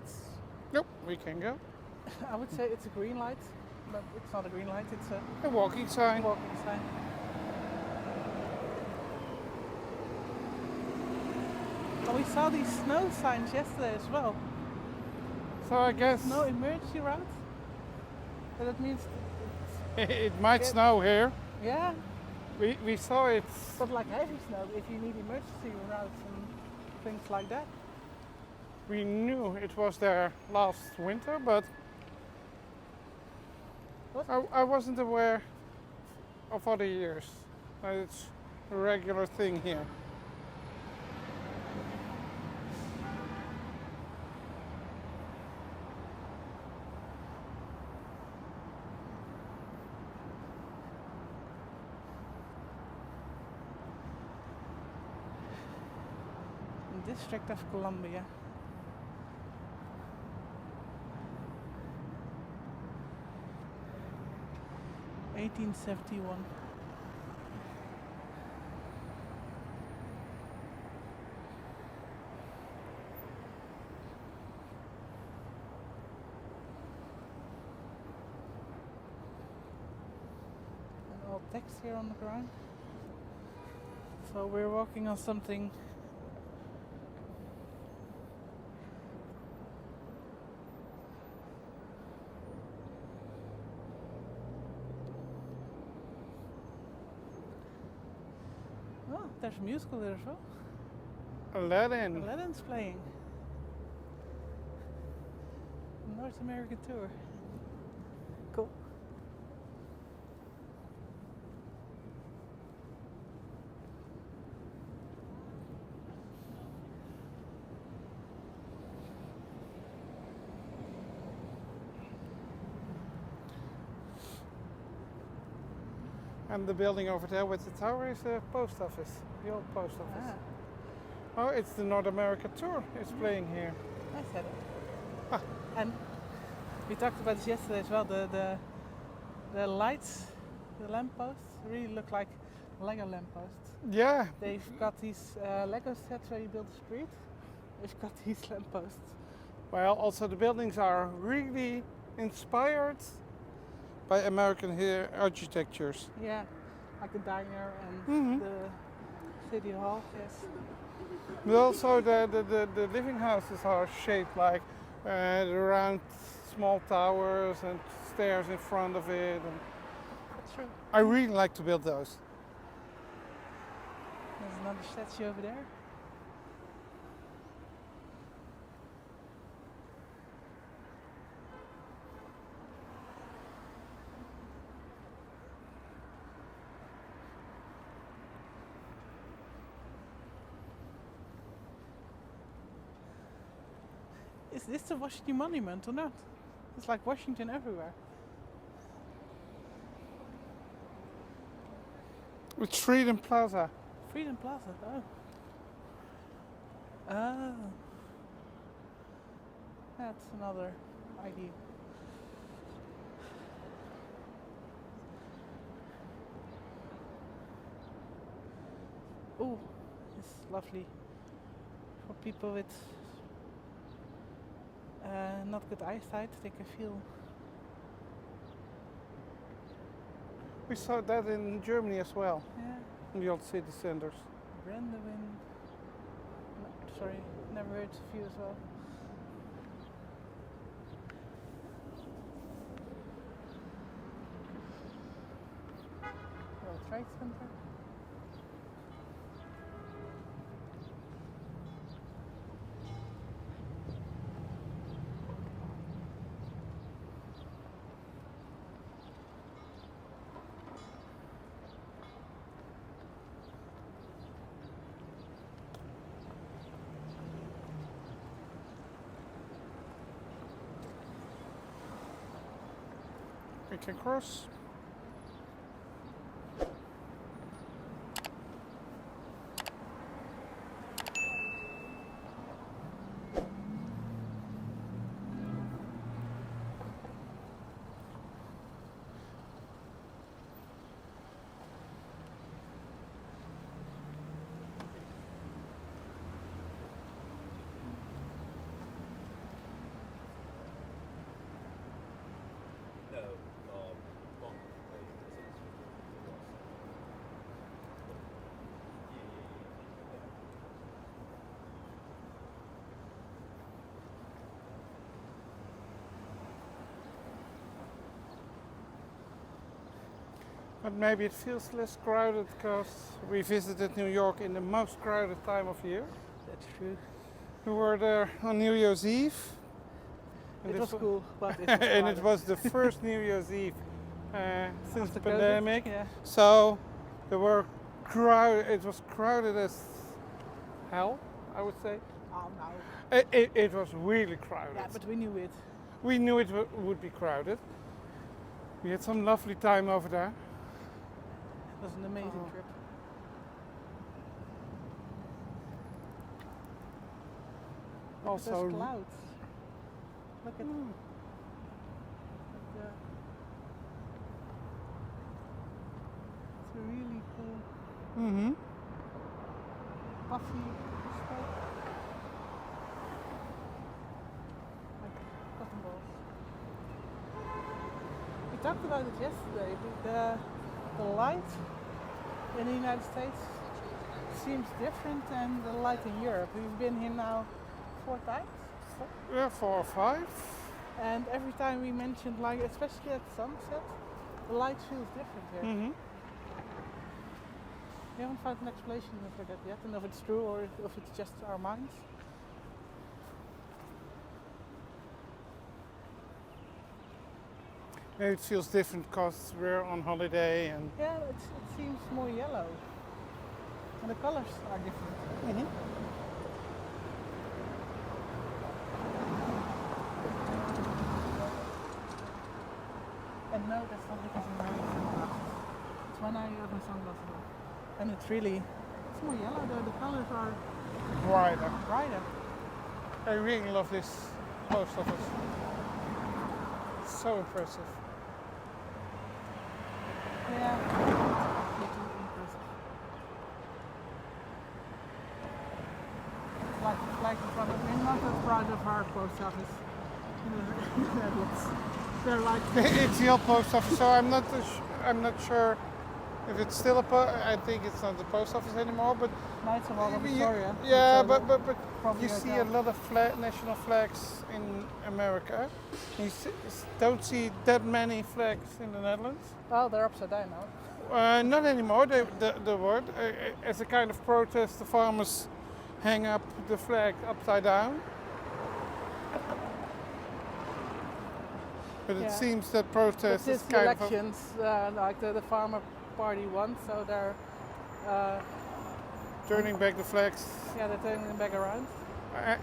[SPEAKER 2] it's
[SPEAKER 1] Nope, we can go.
[SPEAKER 2] I would say it's a green light, but it's not a green light, it's a
[SPEAKER 1] A walking sign.
[SPEAKER 2] walking sign. And we saw these snow signs yesterday as well.
[SPEAKER 1] So I guess
[SPEAKER 2] No emergency route. So that means,
[SPEAKER 1] it might
[SPEAKER 2] Yeah.
[SPEAKER 1] snow here.
[SPEAKER 2] yeah,
[SPEAKER 1] We saw it.
[SPEAKER 2] but like heavy snow if you need emergency routes and things like that.
[SPEAKER 1] We knew it was there last winter, but
[SPEAKER 2] What?
[SPEAKER 1] I wasn't aware of other years. It's a regular thing here.
[SPEAKER 2] District of Columbia. (1871). And all text here on the ground. So we're walking on something Oh, there's a musical there as well.
[SPEAKER 1] Aladdin.
[SPEAKER 2] Aladdin's playing. North American tour. Cool.
[SPEAKER 1] And the building over there with the tower is the post office, the old post office. Oh, it's the North America tour. It's playing here.
[SPEAKER 2] I said it.
[SPEAKER 1] Ah.
[SPEAKER 2] And we talked about this yesterday as well. The lights, the lampposts really look like Lego lampposts.
[SPEAKER 1] Yeah.
[SPEAKER 2] They've got these Lego sets where you build a street. They've got these lampposts.
[SPEAKER 1] Well, also the buildings are really inspired by American architectures.
[SPEAKER 2] Yeah, like the diner and the city hall. Yes.
[SPEAKER 1] But also the living houses are shaped like around small towers and stairs in front of it. And
[SPEAKER 2] That's true.
[SPEAKER 1] I really like to build those.
[SPEAKER 2] There's another statue over there. Is this the Washington Monument or not? It's like Washington everywhere.
[SPEAKER 1] It's Freedom Plaza.
[SPEAKER 2] Freedom Plaza, oh. Oh. That's another idea. Oh, it's lovely for people with not good eyesight. They can feel.
[SPEAKER 1] We saw that in Germany as well,
[SPEAKER 2] Yeah.
[SPEAKER 1] in the old city centers.
[SPEAKER 2] Brandewin. No, sorry, never heard of you as well. World Trade Center.
[SPEAKER 1] We can cross. But maybe it feels less crowded because we visited New York in the most crowded time of year.
[SPEAKER 2] That's true.
[SPEAKER 1] We were there on New Year's Eve.
[SPEAKER 2] It was cool, but it was
[SPEAKER 1] and it
[SPEAKER 2] crowded.
[SPEAKER 1] was the first New Year's Eve since the
[SPEAKER 2] After COVID,
[SPEAKER 1] pandemic.
[SPEAKER 2] yeah.
[SPEAKER 1] So there were it was crowded as hell, I would say.
[SPEAKER 2] Oh no.
[SPEAKER 1] It was really crowded.
[SPEAKER 2] Yeah, but we knew it.
[SPEAKER 1] We knew it would be crowded. We had some lovely time over there.
[SPEAKER 2] It was an amazing trip.
[SPEAKER 1] Also,
[SPEAKER 2] There's clouds. Look at the it's a really cool puffy smoke. Like cotton balls. We talked about it yesterday, but the light in the United States seems different than the light in Europe. We've been here now 4 times.
[SPEAKER 1] yeah, 4 or 5.
[SPEAKER 2] And every time we mentioned, like, especially at sunset, the light feels different here. We haven't found an explanation for that yet, and if it's true or if it's just our minds.
[SPEAKER 1] Maybe it feels different because we're on holiday and
[SPEAKER 2] Yeah, it seems more yellow, and the colors are different. And no, that's not because I'm wearing sunglasses. That's when I have my sunglasses on. And it's more yellow though, the colors are
[SPEAKER 1] Brighter.
[SPEAKER 2] brighter.
[SPEAKER 1] I really love this post office. It's so impressive.
[SPEAKER 2] Yeah, it's impressive. Like the flag in front of me, not as proud of our post office in the Netherlands. They're like,
[SPEAKER 1] It's the old post office, so I'm not sure if it's still I think it's not the post office anymore, but
[SPEAKER 2] Knights of Alba Victoria.
[SPEAKER 1] yeah,
[SPEAKER 2] It's,
[SPEAKER 1] but
[SPEAKER 2] probably
[SPEAKER 1] you
[SPEAKER 2] a
[SPEAKER 1] see
[SPEAKER 2] hotel.
[SPEAKER 1] a lot of national flags in America. You don't see that many flags in the Netherlands.
[SPEAKER 2] Oh, they're upside down now.
[SPEAKER 1] Not anymore. The word as a kind of protest, the farmers hang up the flag upside down. But it
[SPEAKER 2] Yeah.
[SPEAKER 1] seems that
[SPEAKER 2] But
[SPEAKER 1] protest
[SPEAKER 2] since
[SPEAKER 1] is
[SPEAKER 2] the
[SPEAKER 1] kind of
[SPEAKER 2] elections, like the farmer party won, so they're
[SPEAKER 1] turning back the flags.
[SPEAKER 2] they're turning them back around.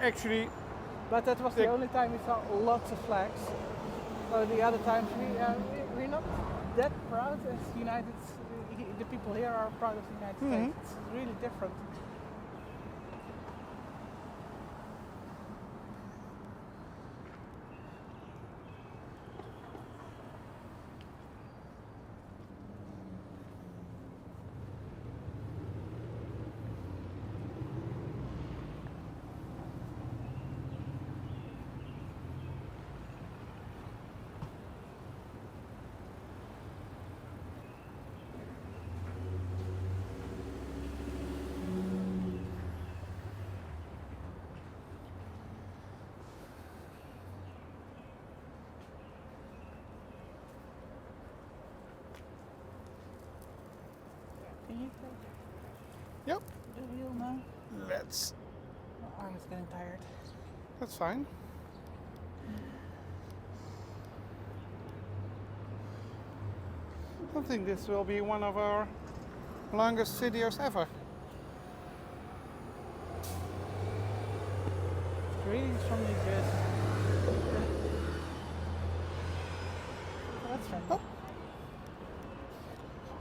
[SPEAKER 1] Actually,
[SPEAKER 2] But that was the
[SPEAKER 1] They-
[SPEAKER 2] only time we saw lots of flags. So the other times we're not that proud as United. The people here are proud of the United States. It's really different. Can you take
[SPEAKER 1] yep.
[SPEAKER 2] the wheel now?
[SPEAKER 1] Let's.
[SPEAKER 2] My arm is getting tired.
[SPEAKER 1] That's fine. I think this will be one of our longest videos ever.
[SPEAKER 2] Greetings from New Jersey. That's friendly.
[SPEAKER 1] Oh.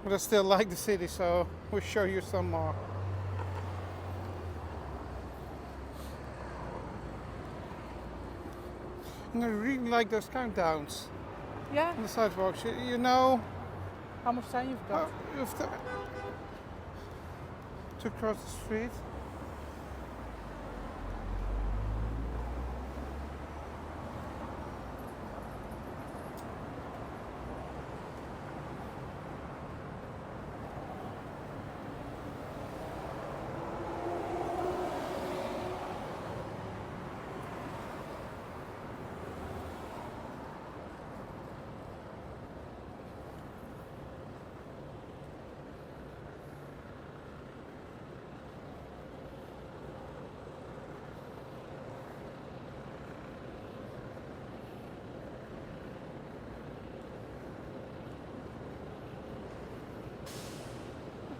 [SPEAKER 1] But I still like the city, so we'll show you some more. And I really like those countdowns
[SPEAKER 2] Yeah.
[SPEAKER 1] on the sidewalks. You know,
[SPEAKER 2] How much time you've got?
[SPEAKER 1] you have to cross the street.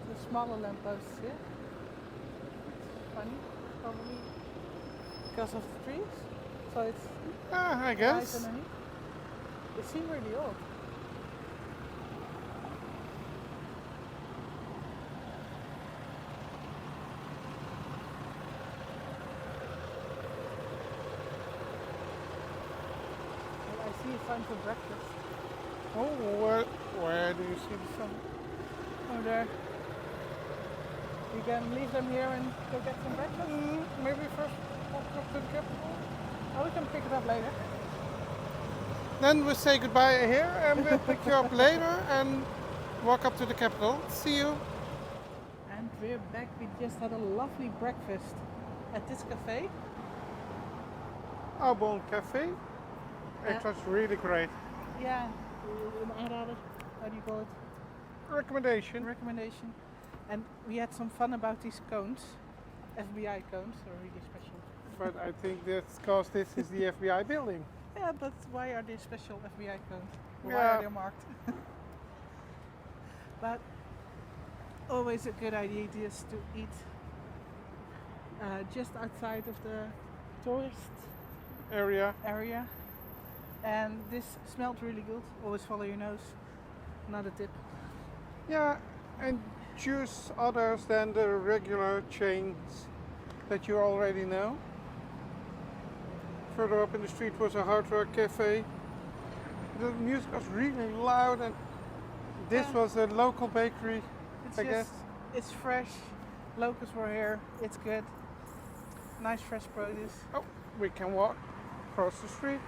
[SPEAKER 2] The smaller lampposts here. Funny, probably because of the trees. So it's
[SPEAKER 1] I
[SPEAKER 2] light
[SPEAKER 1] guess.
[SPEAKER 2] underneath. They seem really old. Well, I see a sign for breakfast.
[SPEAKER 1] Oh, where do you see the sun?
[SPEAKER 2] Oh, there. We can leave them here and go get some breakfast.
[SPEAKER 1] Maybe first walk up to the capital.
[SPEAKER 2] Oh, we can pick it up later.
[SPEAKER 1] Then we'll say goodbye here and we'll pick you up later and walk up to the capital. See you.
[SPEAKER 2] And we're back. We just had a lovely breakfast at this cafe.
[SPEAKER 1] Albon Cafe. It was really great.
[SPEAKER 2] Yeah, an aanrader. How do you call it?
[SPEAKER 1] Recommendation.
[SPEAKER 2] Recommendation. And we had some fun about these cones. FBI cones are really special.
[SPEAKER 1] But I think that's because this is the FBI building.
[SPEAKER 2] Yeah, but why are they special FBI cones? Why
[SPEAKER 1] Yeah.
[SPEAKER 2] are they marked? But always a good idea just to eat just outside of the tourist
[SPEAKER 1] Area.
[SPEAKER 2] area. And this smelled really good. Always follow your nose. Another tip.
[SPEAKER 1] Yeah, and choose others than the regular chains that you already know. Further up in the street was a hard rock cafe. The music was really loud, and this
[SPEAKER 2] Yeah.
[SPEAKER 1] was a local bakery,
[SPEAKER 2] It's
[SPEAKER 1] I
[SPEAKER 2] just,
[SPEAKER 1] guess.
[SPEAKER 2] it's fresh. Locusts were here. It's good. Nice fresh produce.
[SPEAKER 1] Oh, we can walk across the street.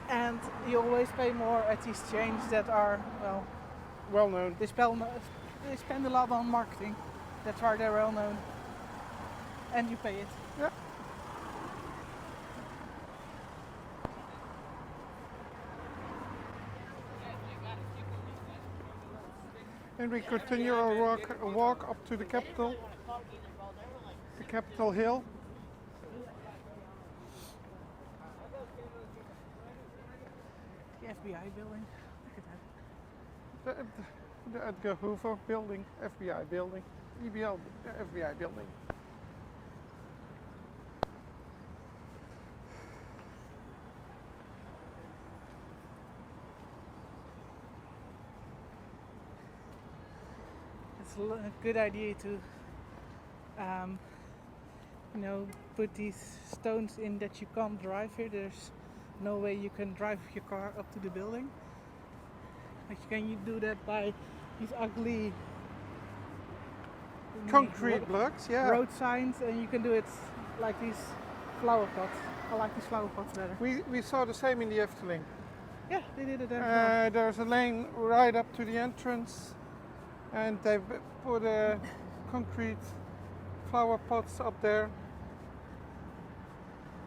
[SPEAKER 2] And you always pay more at these chains that are, well,
[SPEAKER 1] Well known.
[SPEAKER 2] they spend a lot on marketing. That's why they're well known. And you pay it.
[SPEAKER 1] Yeah. And we continue our walk up to the Capitol Hill.
[SPEAKER 2] The FBI building. Look at that.
[SPEAKER 1] The Edgar Hoover building, FBI building, EBL, FBI building.
[SPEAKER 2] It's a good idea to, put these stones in that you can't drive here. There's no way you can drive your car up to the building. But you can do that by these ugly
[SPEAKER 1] Concrete blocks, yeah.
[SPEAKER 2] road signs, and you can do it like these flower pots. I like these flower pots better.
[SPEAKER 1] We saw the same in the Efteling.
[SPEAKER 2] Yeah, they did it there. as well.
[SPEAKER 1] There's a lane right up to the entrance, and they put concrete flower pots up there.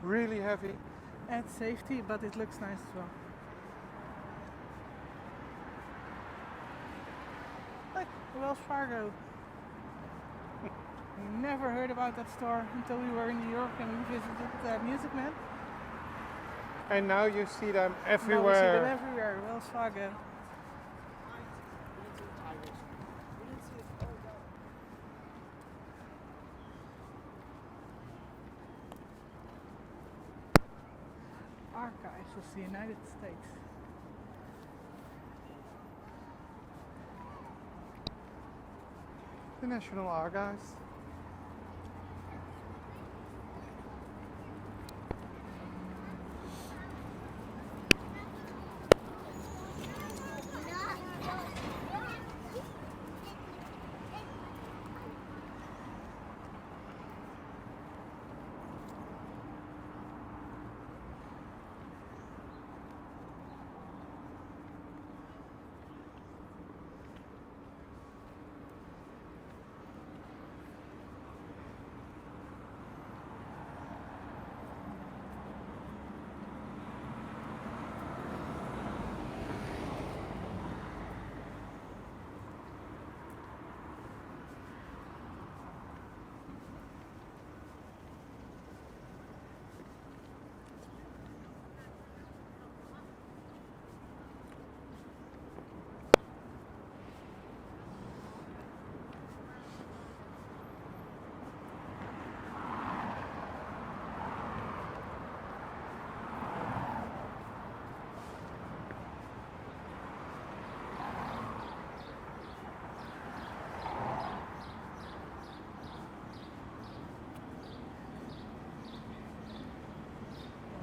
[SPEAKER 1] Really heavy.
[SPEAKER 2] Adds safety, but it looks nice as well. Look, Wells Fargo. We never heard about that store until we were in New York and we visited Music Man.
[SPEAKER 1] And now you see them
[SPEAKER 2] Now we see them
[SPEAKER 1] everywhere.
[SPEAKER 2] everywhere. Wells Fargo. Archives of the United States.
[SPEAKER 1] The National Archives.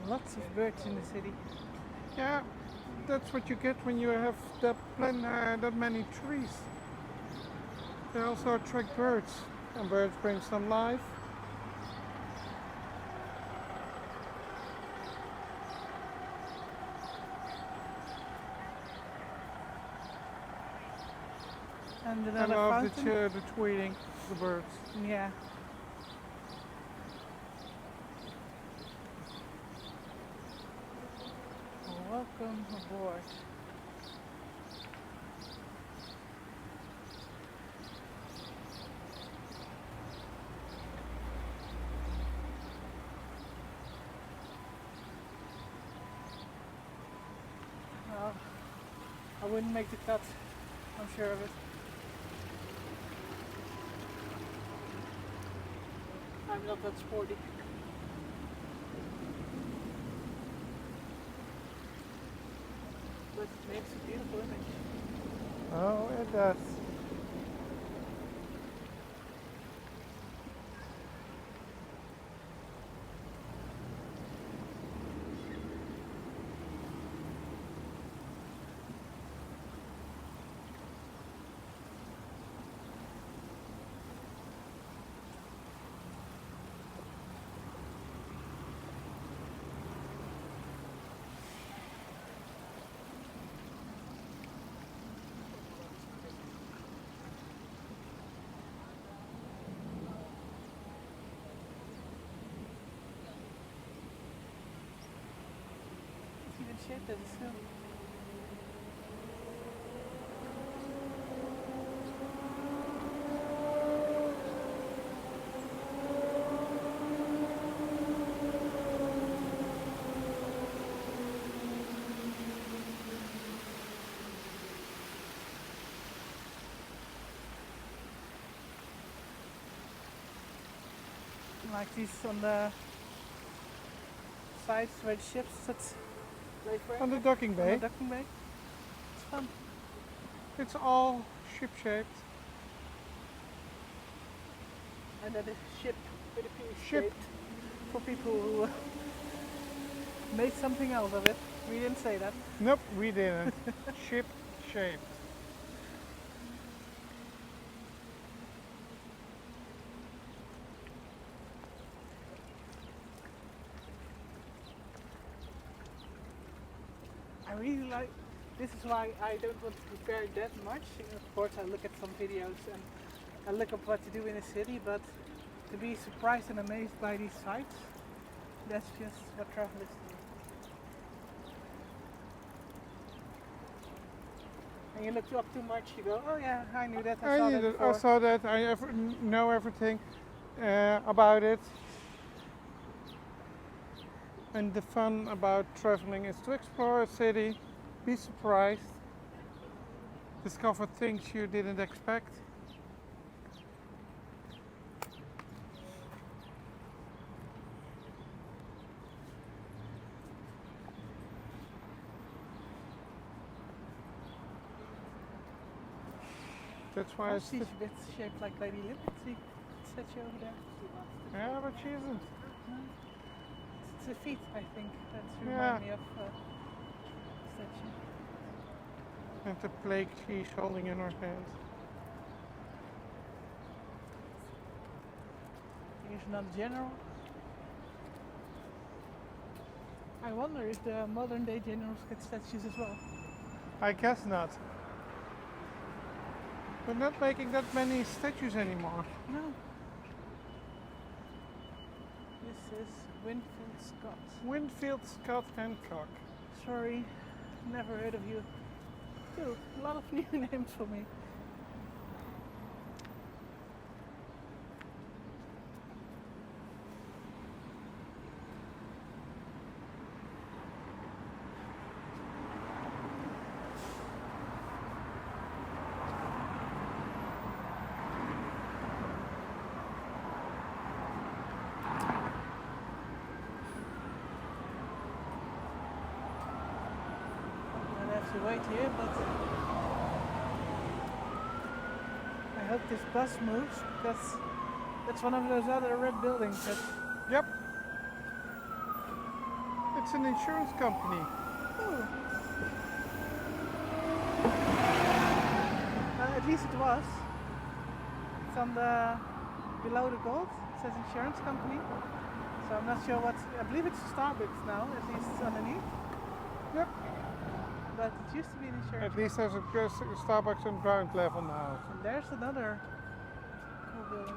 [SPEAKER 2] Lots of birds in the city.
[SPEAKER 1] Yeah, that's what you get when you have that many trees. They also attract birds, and birds bring some life.
[SPEAKER 2] And
[SPEAKER 1] I
[SPEAKER 2] another
[SPEAKER 1] love
[SPEAKER 2] fountain.
[SPEAKER 1] the tweeting, the birds.
[SPEAKER 2] Yeah. Welcome aboard. Well, I wouldn't make the cut, I'm sure of it. I'm not that sporty. But it makes a beautiful image.
[SPEAKER 1] Oh, it does.
[SPEAKER 2] shape that is too. Like these on the sides where the ships sit.
[SPEAKER 1] On the docking
[SPEAKER 2] On
[SPEAKER 1] bay.
[SPEAKER 2] the docking bay. It's fun.
[SPEAKER 1] It's all ship shaped.
[SPEAKER 2] And that is ship with a P
[SPEAKER 1] Ship.
[SPEAKER 2] shaped for people who made something else of it. We didn't say that.
[SPEAKER 1] Nope, we didn't. Ship shaped.
[SPEAKER 2] I really like, this is why I don't want to prepare that much. Of course I look at some videos and I look up what to do in a city, but to be surprised and amazed by these sights, that's just what travel is to me. And you look up too much, you go, oh yeah, I knew that, I saw that before.
[SPEAKER 1] I saw that, know everything about it. And the fun about traveling is to explore a city, be surprised, discover things you didn't expect. That's why
[SPEAKER 2] Oh, she's a bit shaped like Lady Liberty statue over there.
[SPEAKER 1] yeah, but she isn't.
[SPEAKER 2] It's the feet, I think, that
[SPEAKER 1] Yeah.
[SPEAKER 2] remind me of statue.
[SPEAKER 1] And the plague she's holding in her hand.
[SPEAKER 2] Here's another general. I wonder if the modern day generals get statues as well.
[SPEAKER 1] I guess not. We're not making that many statues anymore.
[SPEAKER 2] No. This is Winfield Scott.
[SPEAKER 1] Winfield Scott Hancock.
[SPEAKER 2] Sorry, never heard of you. Too, a lot of new names for me. To wait here, but I hope this bus moves because that's one of those other red buildings that.
[SPEAKER 1] Yep. It's an insurance company.
[SPEAKER 2] Oh. At least it was. It's on the below the gold. It says insurance company. So I'm not sure what. I believe it's Starbucks now. At least it's underneath.
[SPEAKER 1] Yep.
[SPEAKER 2] But it used to be an insurance.
[SPEAKER 1] At least there's a Starbucks on ground level now.
[SPEAKER 2] And there's another cool building.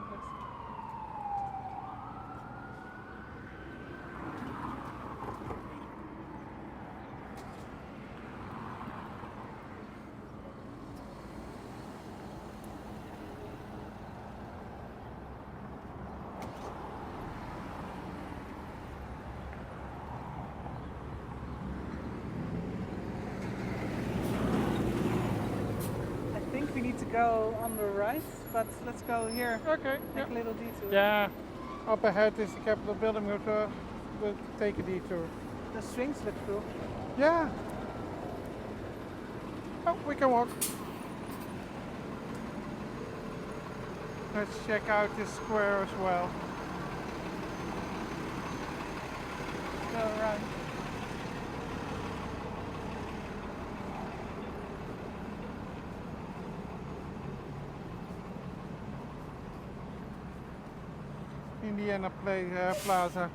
[SPEAKER 2] We need to go on the right, but let's go here.
[SPEAKER 1] Okay.
[SPEAKER 2] Make a little detour.
[SPEAKER 1] Yeah. Up ahead is the Capitol building. We'll take a detour.
[SPEAKER 2] The swings look cool.
[SPEAKER 1] Yeah. Oh, we can walk. Let's check out this square as well.
[SPEAKER 2] Go around.
[SPEAKER 1] Indiana Plaza.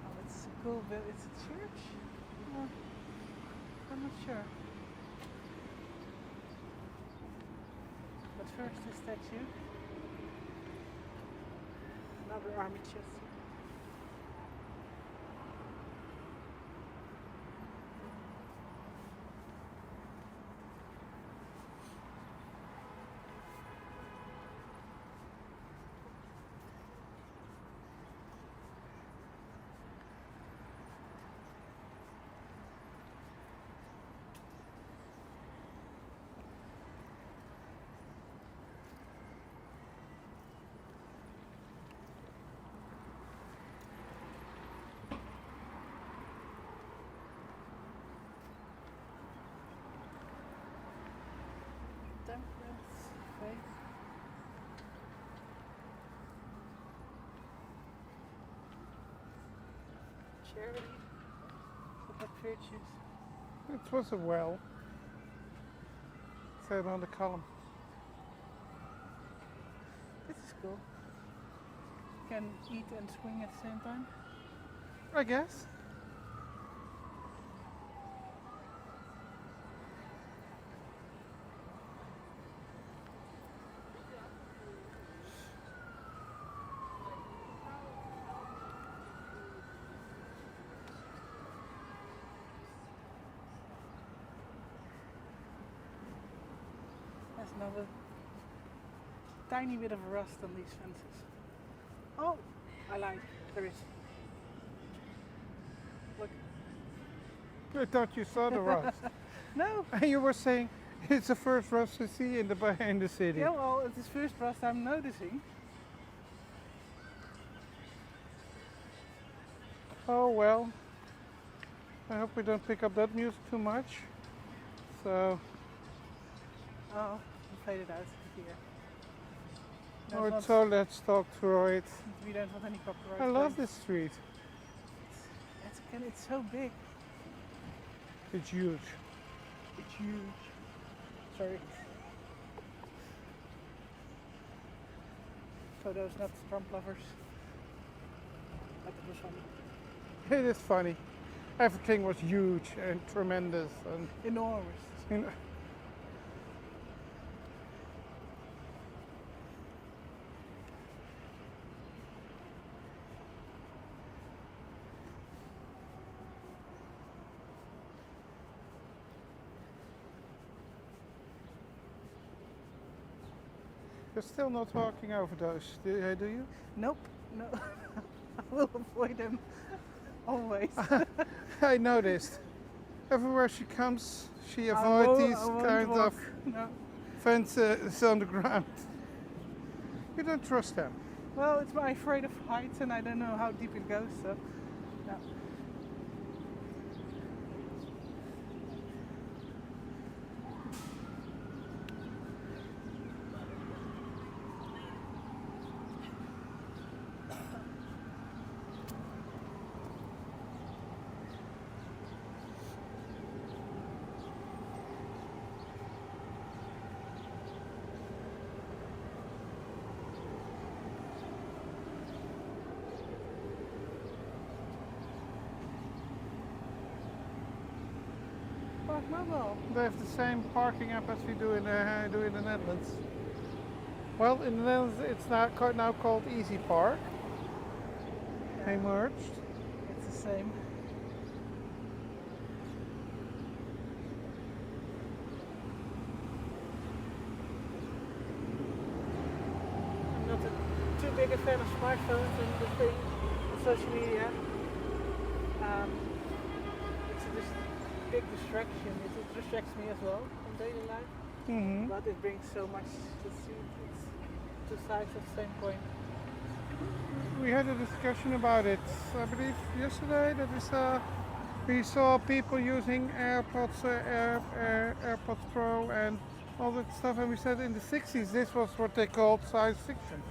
[SPEAKER 2] Oh, it's a cool building. It's a church? Or, I'm not sure. But first the statue. other armatures. Temperance, faith, charity, good virtues.
[SPEAKER 1] It was a well. Said on the column.
[SPEAKER 2] This is cool. Can eat and swing at the same time.
[SPEAKER 1] I guess.
[SPEAKER 2] There's another tiny bit of rust on these fences. Oh, I lied. There is. Look.
[SPEAKER 1] I thought you saw the rust.
[SPEAKER 2] No.
[SPEAKER 1] And you were saying it's the first rust you see in the city.
[SPEAKER 2] Yeah, well, it's the first rust I'm noticing.
[SPEAKER 1] Oh well. I hope we don't pick up that music too much. So,
[SPEAKER 2] Oh, you faded out here.
[SPEAKER 1] or
[SPEAKER 2] Don't want-
[SPEAKER 1] so let's talk through it.
[SPEAKER 2] We don't want any copyright.
[SPEAKER 1] I love
[SPEAKER 2] claim.
[SPEAKER 1] this street.
[SPEAKER 2] It's so big.
[SPEAKER 1] It's huge.
[SPEAKER 2] It's huge. Sorry. For those not Trump lovers. But it was funny.
[SPEAKER 1] It is funny. Everything was huge and tremendous and
[SPEAKER 2] Enormous.
[SPEAKER 1] you know, you're still not walking over those, do you?
[SPEAKER 2] Nope. No. I will avoid them. Always.
[SPEAKER 1] I noticed. Everywhere she comes, she
[SPEAKER 2] I
[SPEAKER 1] avoids
[SPEAKER 2] won't-
[SPEAKER 1] these
[SPEAKER 2] I won't
[SPEAKER 1] kind
[SPEAKER 2] walk.
[SPEAKER 1] of
[SPEAKER 2] No.
[SPEAKER 1] fences on the ground. You don't trust them.
[SPEAKER 2] Well, it's my afraid of heights and I don't know how deep it goes, so no. Park Mobile.
[SPEAKER 1] They have the same parking app as we do in the Netherlands. Well, in the Netherlands it's now called Easy Park. They merged.
[SPEAKER 2] It's the same. I'm not too big a fan of smartphones and the thing, social media. It's just a big distraction. It distracts me as well from daily life.
[SPEAKER 1] Mm-hmm.
[SPEAKER 2] But it brings so much to see. It's two sides of the same coin.
[SPEAKER 1] We had a discussion about it, I believe, yesterday. That we saw people using AirPods, AirPods Pro, and all that stuff, and we said in the 60s this was what they called science fiction.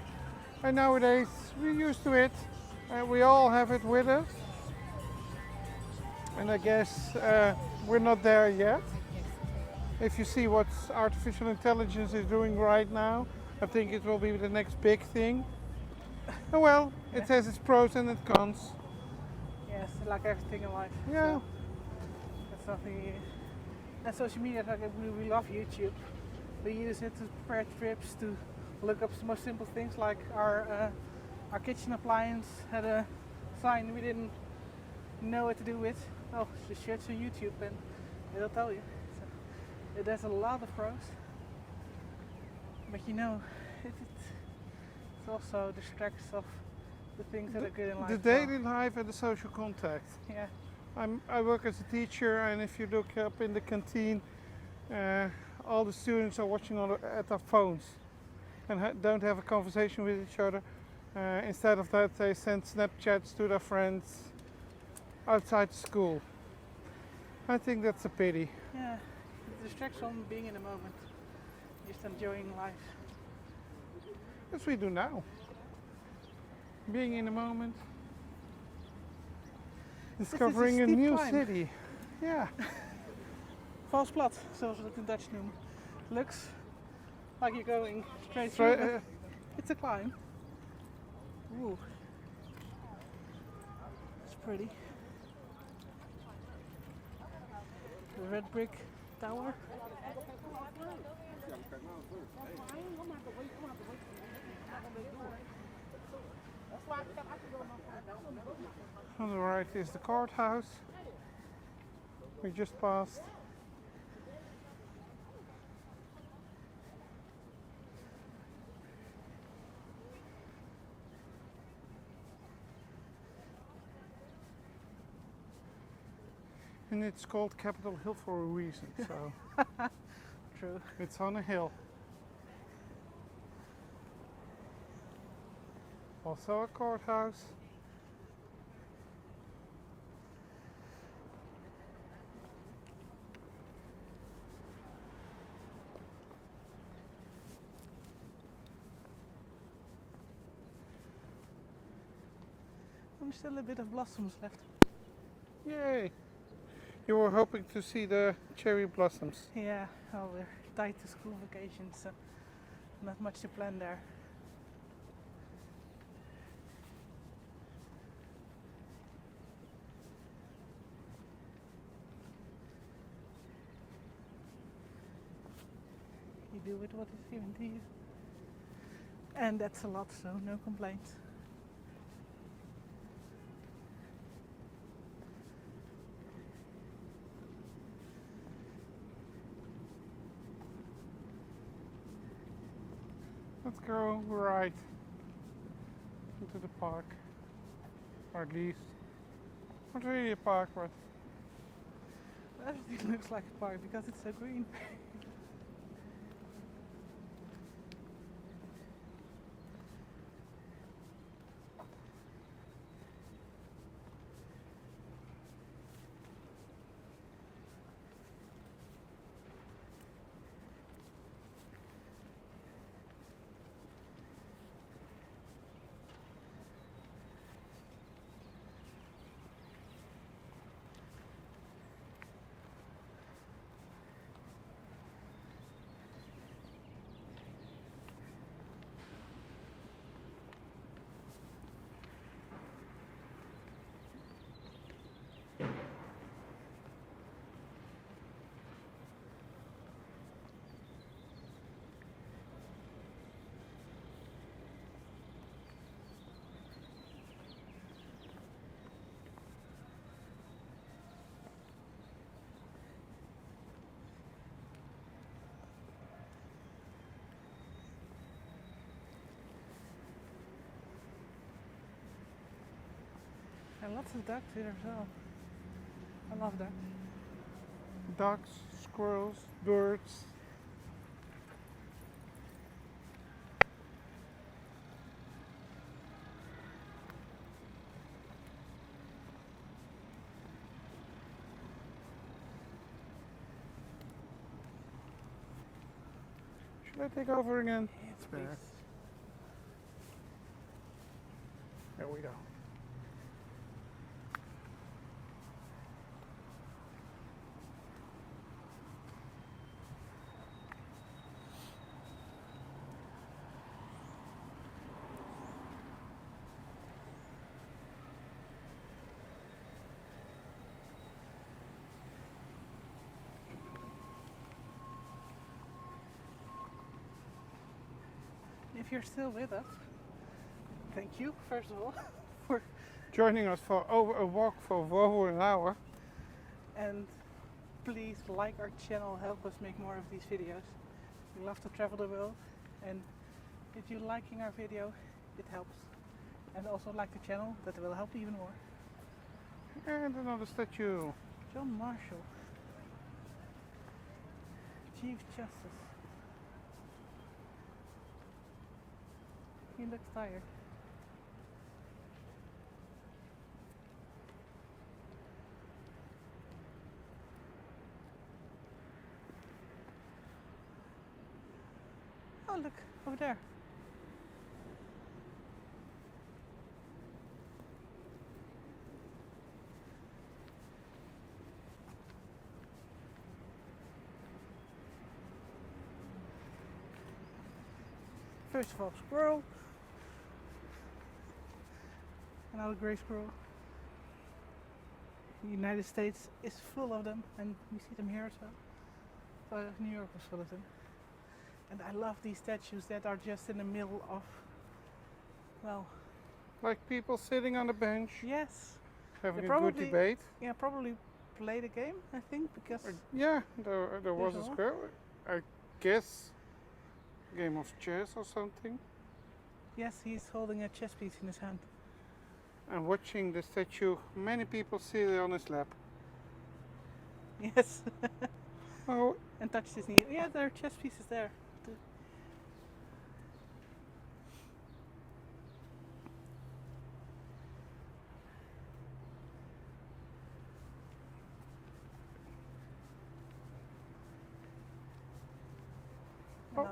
[SPEAKER 1] And nowadays we're used to it. We all have it with us. And I guess we're not there yet. If you see what artificial intelligence is doing right now, I think it will be the next big thing. Oh well, it has its pros and its cons.
[SPEAKER 2] Yes, like everything in life.
[SPEAKER 1] Yeah.
[SPEAKER 2] So that's nothing. And social media, like we love YouTube. We use it to prepare trips, to look up the most simple things like our Our kitchen appliance had a sign we didn't know what to do with. Oh, just search on YouTube and it'll tell you. So it has a lot of pros, but you know, it also distracts of the things that are good in life.
[SPEAKER 1] The daily life and the social contact.
[SPEAKER 2] Yeah.
[SPEAKER 1] I work as a teacher, and if you look up in the canteen, all the students are watching at their phones and don't have a conversation with each other. Instead of that, they send Snapchats to their friends outside school. I think that's a pity.
[SPEAKER 2] Yeah, it distracts from being in the moment, just enjoying life.
[SPEAKER 1] As we do now. Being in the moment. Discovering a new city. Ja.
[SPEAKER 2] Vals plat, zoals we het in Dutch noemen. Looks like you're going straight through, but it's a climb. Ooh. It's pretty. The red brick tower.
[SPEAKER 1] On the right is the courthouse. We just passed. And it's called Capitol Hill for a reason, so
[SPEAKER 2] True.
[SPEAKER 1] it's on a hill. Also a courthouse.
[SPEAKER 2] There's still a bit of blossoms left.
[SPEAKER 1] Yay! You were hoping to see the cherry blossoms.
[SPEAKER 2] Yeah, well, we're tied to school vacation, so not much to plan there. You do with what is given to you. And that's a lot, so no complaints.
[SPEAKER 1] Let's go right into the park, or at least not really a park, but
[SPEAKER 2] Everything looks like a park because it's so green. And lots of ducks here as well. I love ducks.
[SPEAKER 1] ducks, squirrels, birds. Should I take over again?
[SPEAKER 2] Yes,
[SPEAKER 1] There.
[SPEAKER 2] please.
[SPEAKER 1] There we go.
[SPEAKER 2] If you're still with us, thank you, first of all, for
[SPEAKER 1] joining us for a walk for over an hour.
[SPEAKER 2] and please like our channel, help us make more of these videos. We love to travel the world, and if you're liking our video, it helps. And also like the channel, that will help even more.
[SPEAKER 1] And another statue.
[SPEAKER 2] John Marshall, Chief Justice. He looks tired. Oh look, over there. First of all, squirrel. Another grey squirrel. The United States is full of them, and we see them here as well. So New York was full of them. And I love these statues that are just in the middle of, well,
[SPEAKER 1] Like people sitting on a bench,
[SPEAKER 2] yes.
[SPEAKER 1] having
[SPEAKER 2] They
[SPEAKER 1] a good
[SPEAKER 2] probably-
[SPEAKER 1] debate.
[SPEAKER 2] Yeah, probably play the game, I think, because
[SPEAKER 1] Yeah, there was a
[SPEAKER 2] all.
[SPEAKER 1] squirrel. I guess game of chess or something.
[SPEAKER 2] yes, he's holding a chess piece in his hand.
[SPEAKER 1] And watching the statue, many people sit on his lap.
[SPEAKER 2] Yes.
[SPEAKER 1] Oh,
[SPEAKER 2] And touched his knee. Yeah, there are chess pieces there.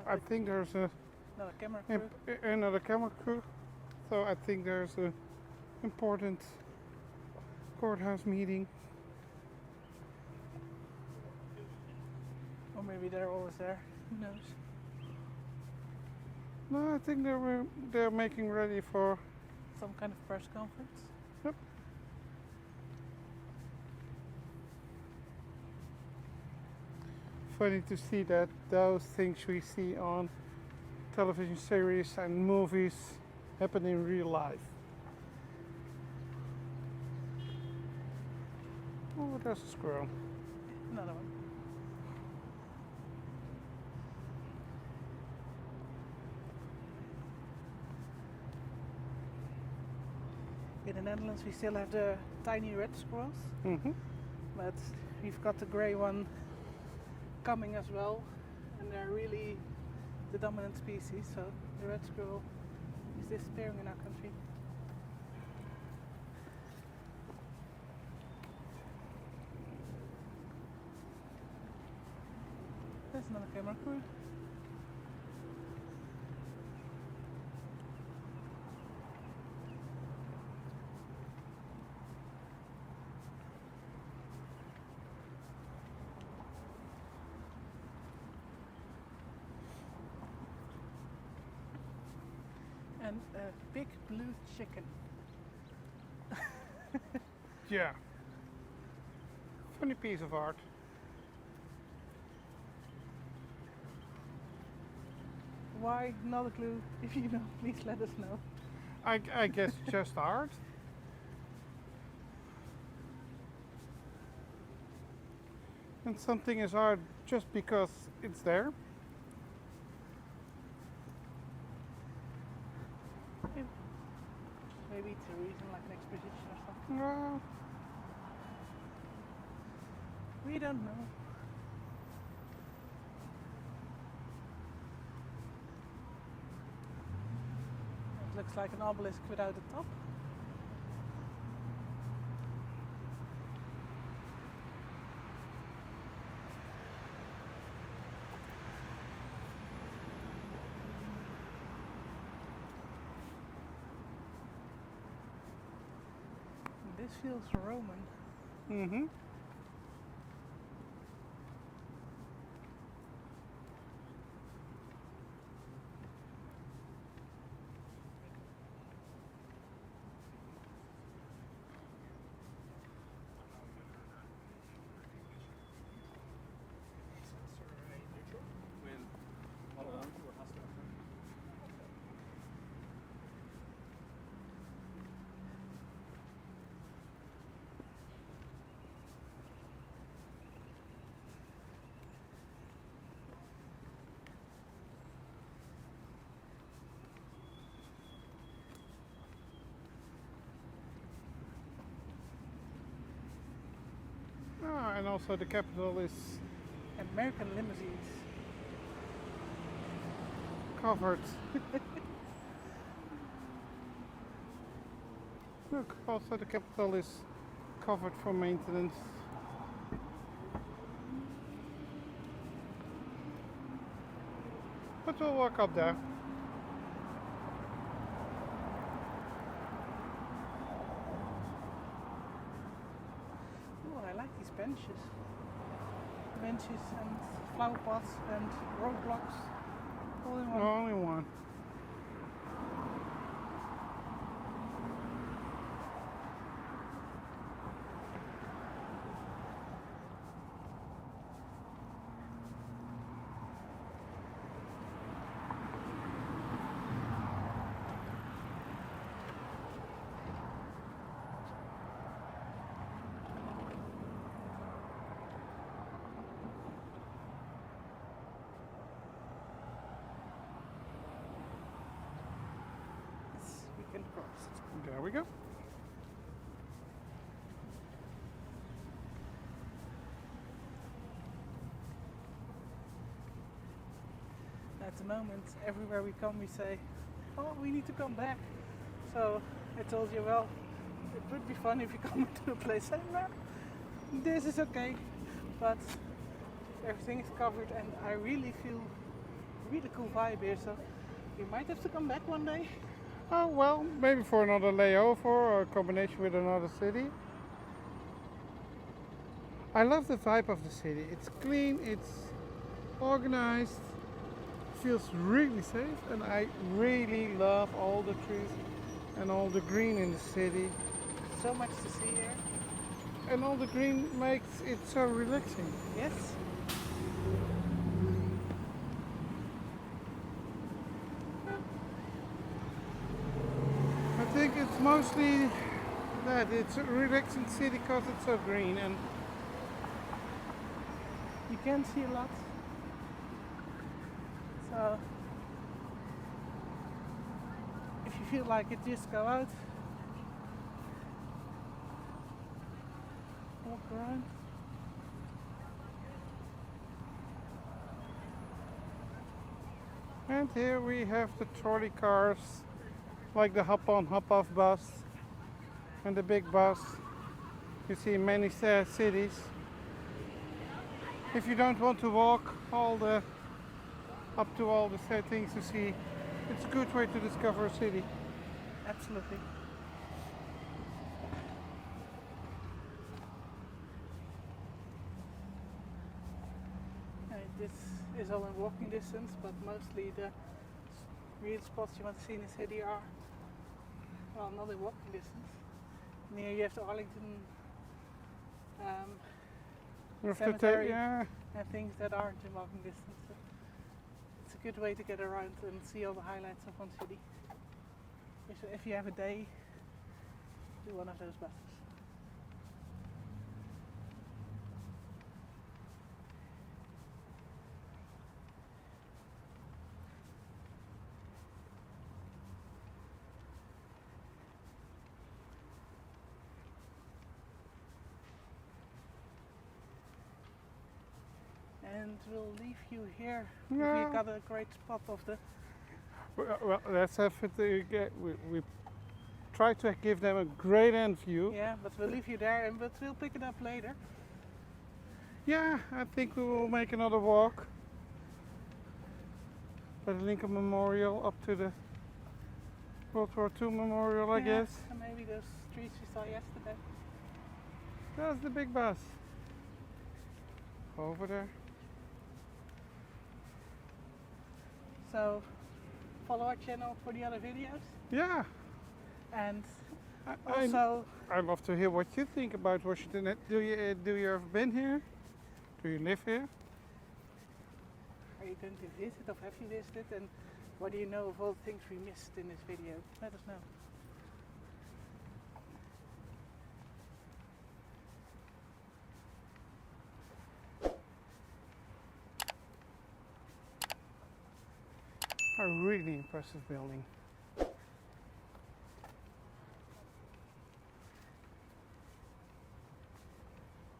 [SPEAKER 1] I think there's
[SPEAKER 2] Another camera crew.
[SPEAKER 1] another camera crew. So I think there's a important courthouse meeting.
[SPEAKER 2] Or maybe they're always there. Who knows?
[SPEAKER 1] No, I think they're making ready for.
[SPEAKER 2] Some kind of press conference.
[SPEAKER 1] Yep. Funny to see that those things we see on television series and movies happen in real life. Oh, there's a squirrel.
[SPEAKER 2] Another one. In the Netherlands we still have the tiny red squirrels,
[SPEAKER 1] Mm-hmm.
[SPEAKER 2] but we've got the grey one coming as well, and they're really the dominant species, so the red squirrel is disappearing in our country. There's another camera crew. And a big blue chicken.
[SPEAKER 1] Yeah. Funny piece of art.
[SPEAKER 2] Why? Not a clue. If you know, please let us know.
[SPEAKER 1] I guess just art. And something is art just because it's there.
[SPEAKER 2] Maybe it's a reason, like an exposition or something.
[SPEAKER 1] Well,
[SPEAKER 2] We don't know. It looks like an obelisk without a top. This feels Roman.
[SPEAKER 1] mm-hmm. also the capital is
[SPEAKER 2] American limousines.
[SPEAKER 1] covered. Look, also the capital is covered for maintenance. But we'll walk up there.
[SPEAKER 2] Oh, I like these benches. Benches and flower pots and roadblocks. All in one.
[SPEAKER 1] No, only one.
[SPEAKER 2] Yes, we can cross.
[SPEAKER 1] There we go.
[SPEAKER 2] At the moment, everywhere we come, we say, "Oh, we need to come back." So I told you, well, it would be fun if you come to a place and well, this is okay, but everything is covered, and I really feel really cool vibe here. So we might have to come back one day.
[SPEAKER 1] Oh well, maybe for another layover or a combination with another city. I love the vibe of the city. It's clean, it's organized, feels really safe, and I really love all the trees and all the green in the city.
[SPEAKER 2] So much to see here.
[SPEAKER 1] And all the green makes it so relaxing.
[SPEAKER 2] Yes.
[SPEAKER 1] I think it's mostly that it's a relaxing city because it's so green, and
[SPEAKER 2] You can see a lot. So if you feel like it, just go out, walk around.
[SPEAKER 1] and here we have the trolley cars, like the hop-on, hop-off bus and the big bus you see in many cities. If you don't want to walk up to all the things you see, it's a good way to discover a city.
[SPEAKER 2] Absolutely. This is all in walking distance, but mostly the real spots you want to see in the city are, well, not in walking distance. Near you have the Arlington
[SPEAKER 1] You have to
[SPEAKER 2] cemetery
[SPEAKER 1] yeah.
[SPEAKER 2] and things that aren't in walking distance. So it's a good way to get around and see all the highlights of one city. If you have a day, do one of those buses. And we'll leave you here.
[SPEAKER 1] Yeah.
[SPEAKER 2] We got a great spot of the.
[SPEAKER 1] Well, let's have it. We try to give them a great end view.
[SPEAKER 2] Yeah, but we'll leave you there, but we'll pick it up later.
[SPEAKER 1] Yeah, I think we will make another walk by the Lincoln Memorial up to the World War II Memorial, I guess.
[SPEAKER 2] And maybe those streets we saw yesterday.
[SPEAKER 1] That's the big bus. Over there.
[SPEAKER 2] So follow our channel for the other videos.
[SPEAKER 1] Yeah.
[SPEAKER 2] And
[SPEAKER 1] I
[SPEAKER 2] also,
[SPEAKER 1] I'd love to hear what you think about Washington. Do you ever been here? Do you live here?
[SPEAKER 2] are you going to visit or have you visited? And what do you know of all the things we missed in this video? Let us know.
[SPEAKER 1] A really impressive building.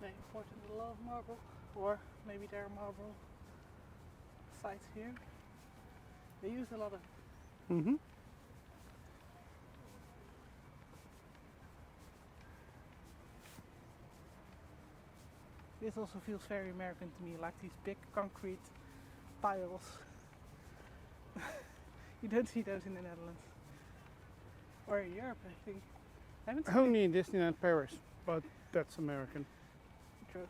[SPEAKER 2] They imported a lot of marble, or maybe there are marble sites here. They use a lot of.
[SPEAKER 1] Mm-hmm.
[SPEAKER 2] This also feels very American to me, like these big concrete piles. You don't see those in the Netherlands. Or in Europe, I think. I haven't seen
[SPEAKER 1] Only in Disneyland Paris, but that's American.
[SPEAKER 2] it. True.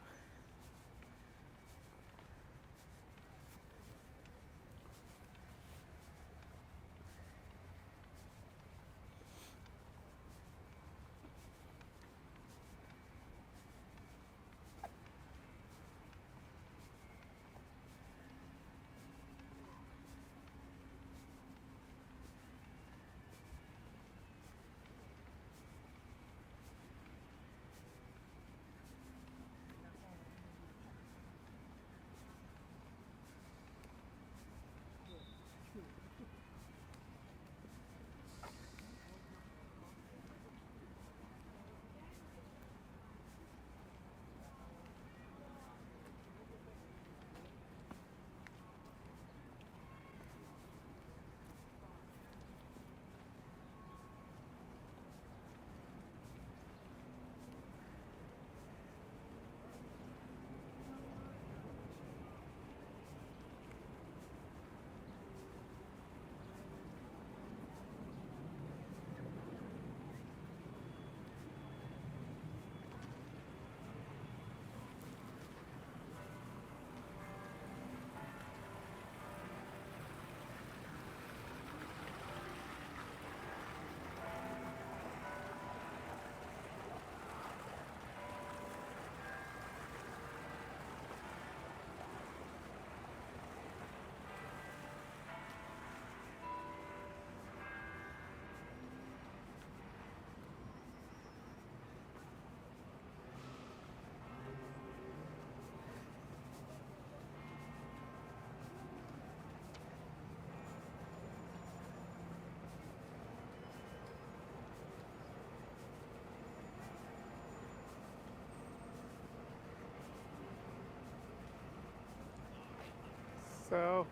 [SPEAKER 1] So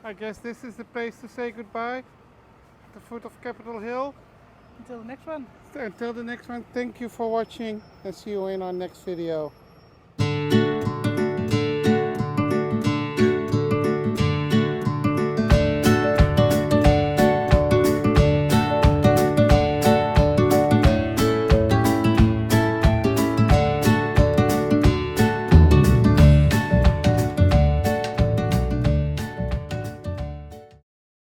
[SPEAKER 1] I guess this is the place to say goodbye at the foot of Capitol Hill.
[SPEAKER 2] Until the next one.
[SPEAKER 1] Until the next one, thank you for watching and see you in our next video.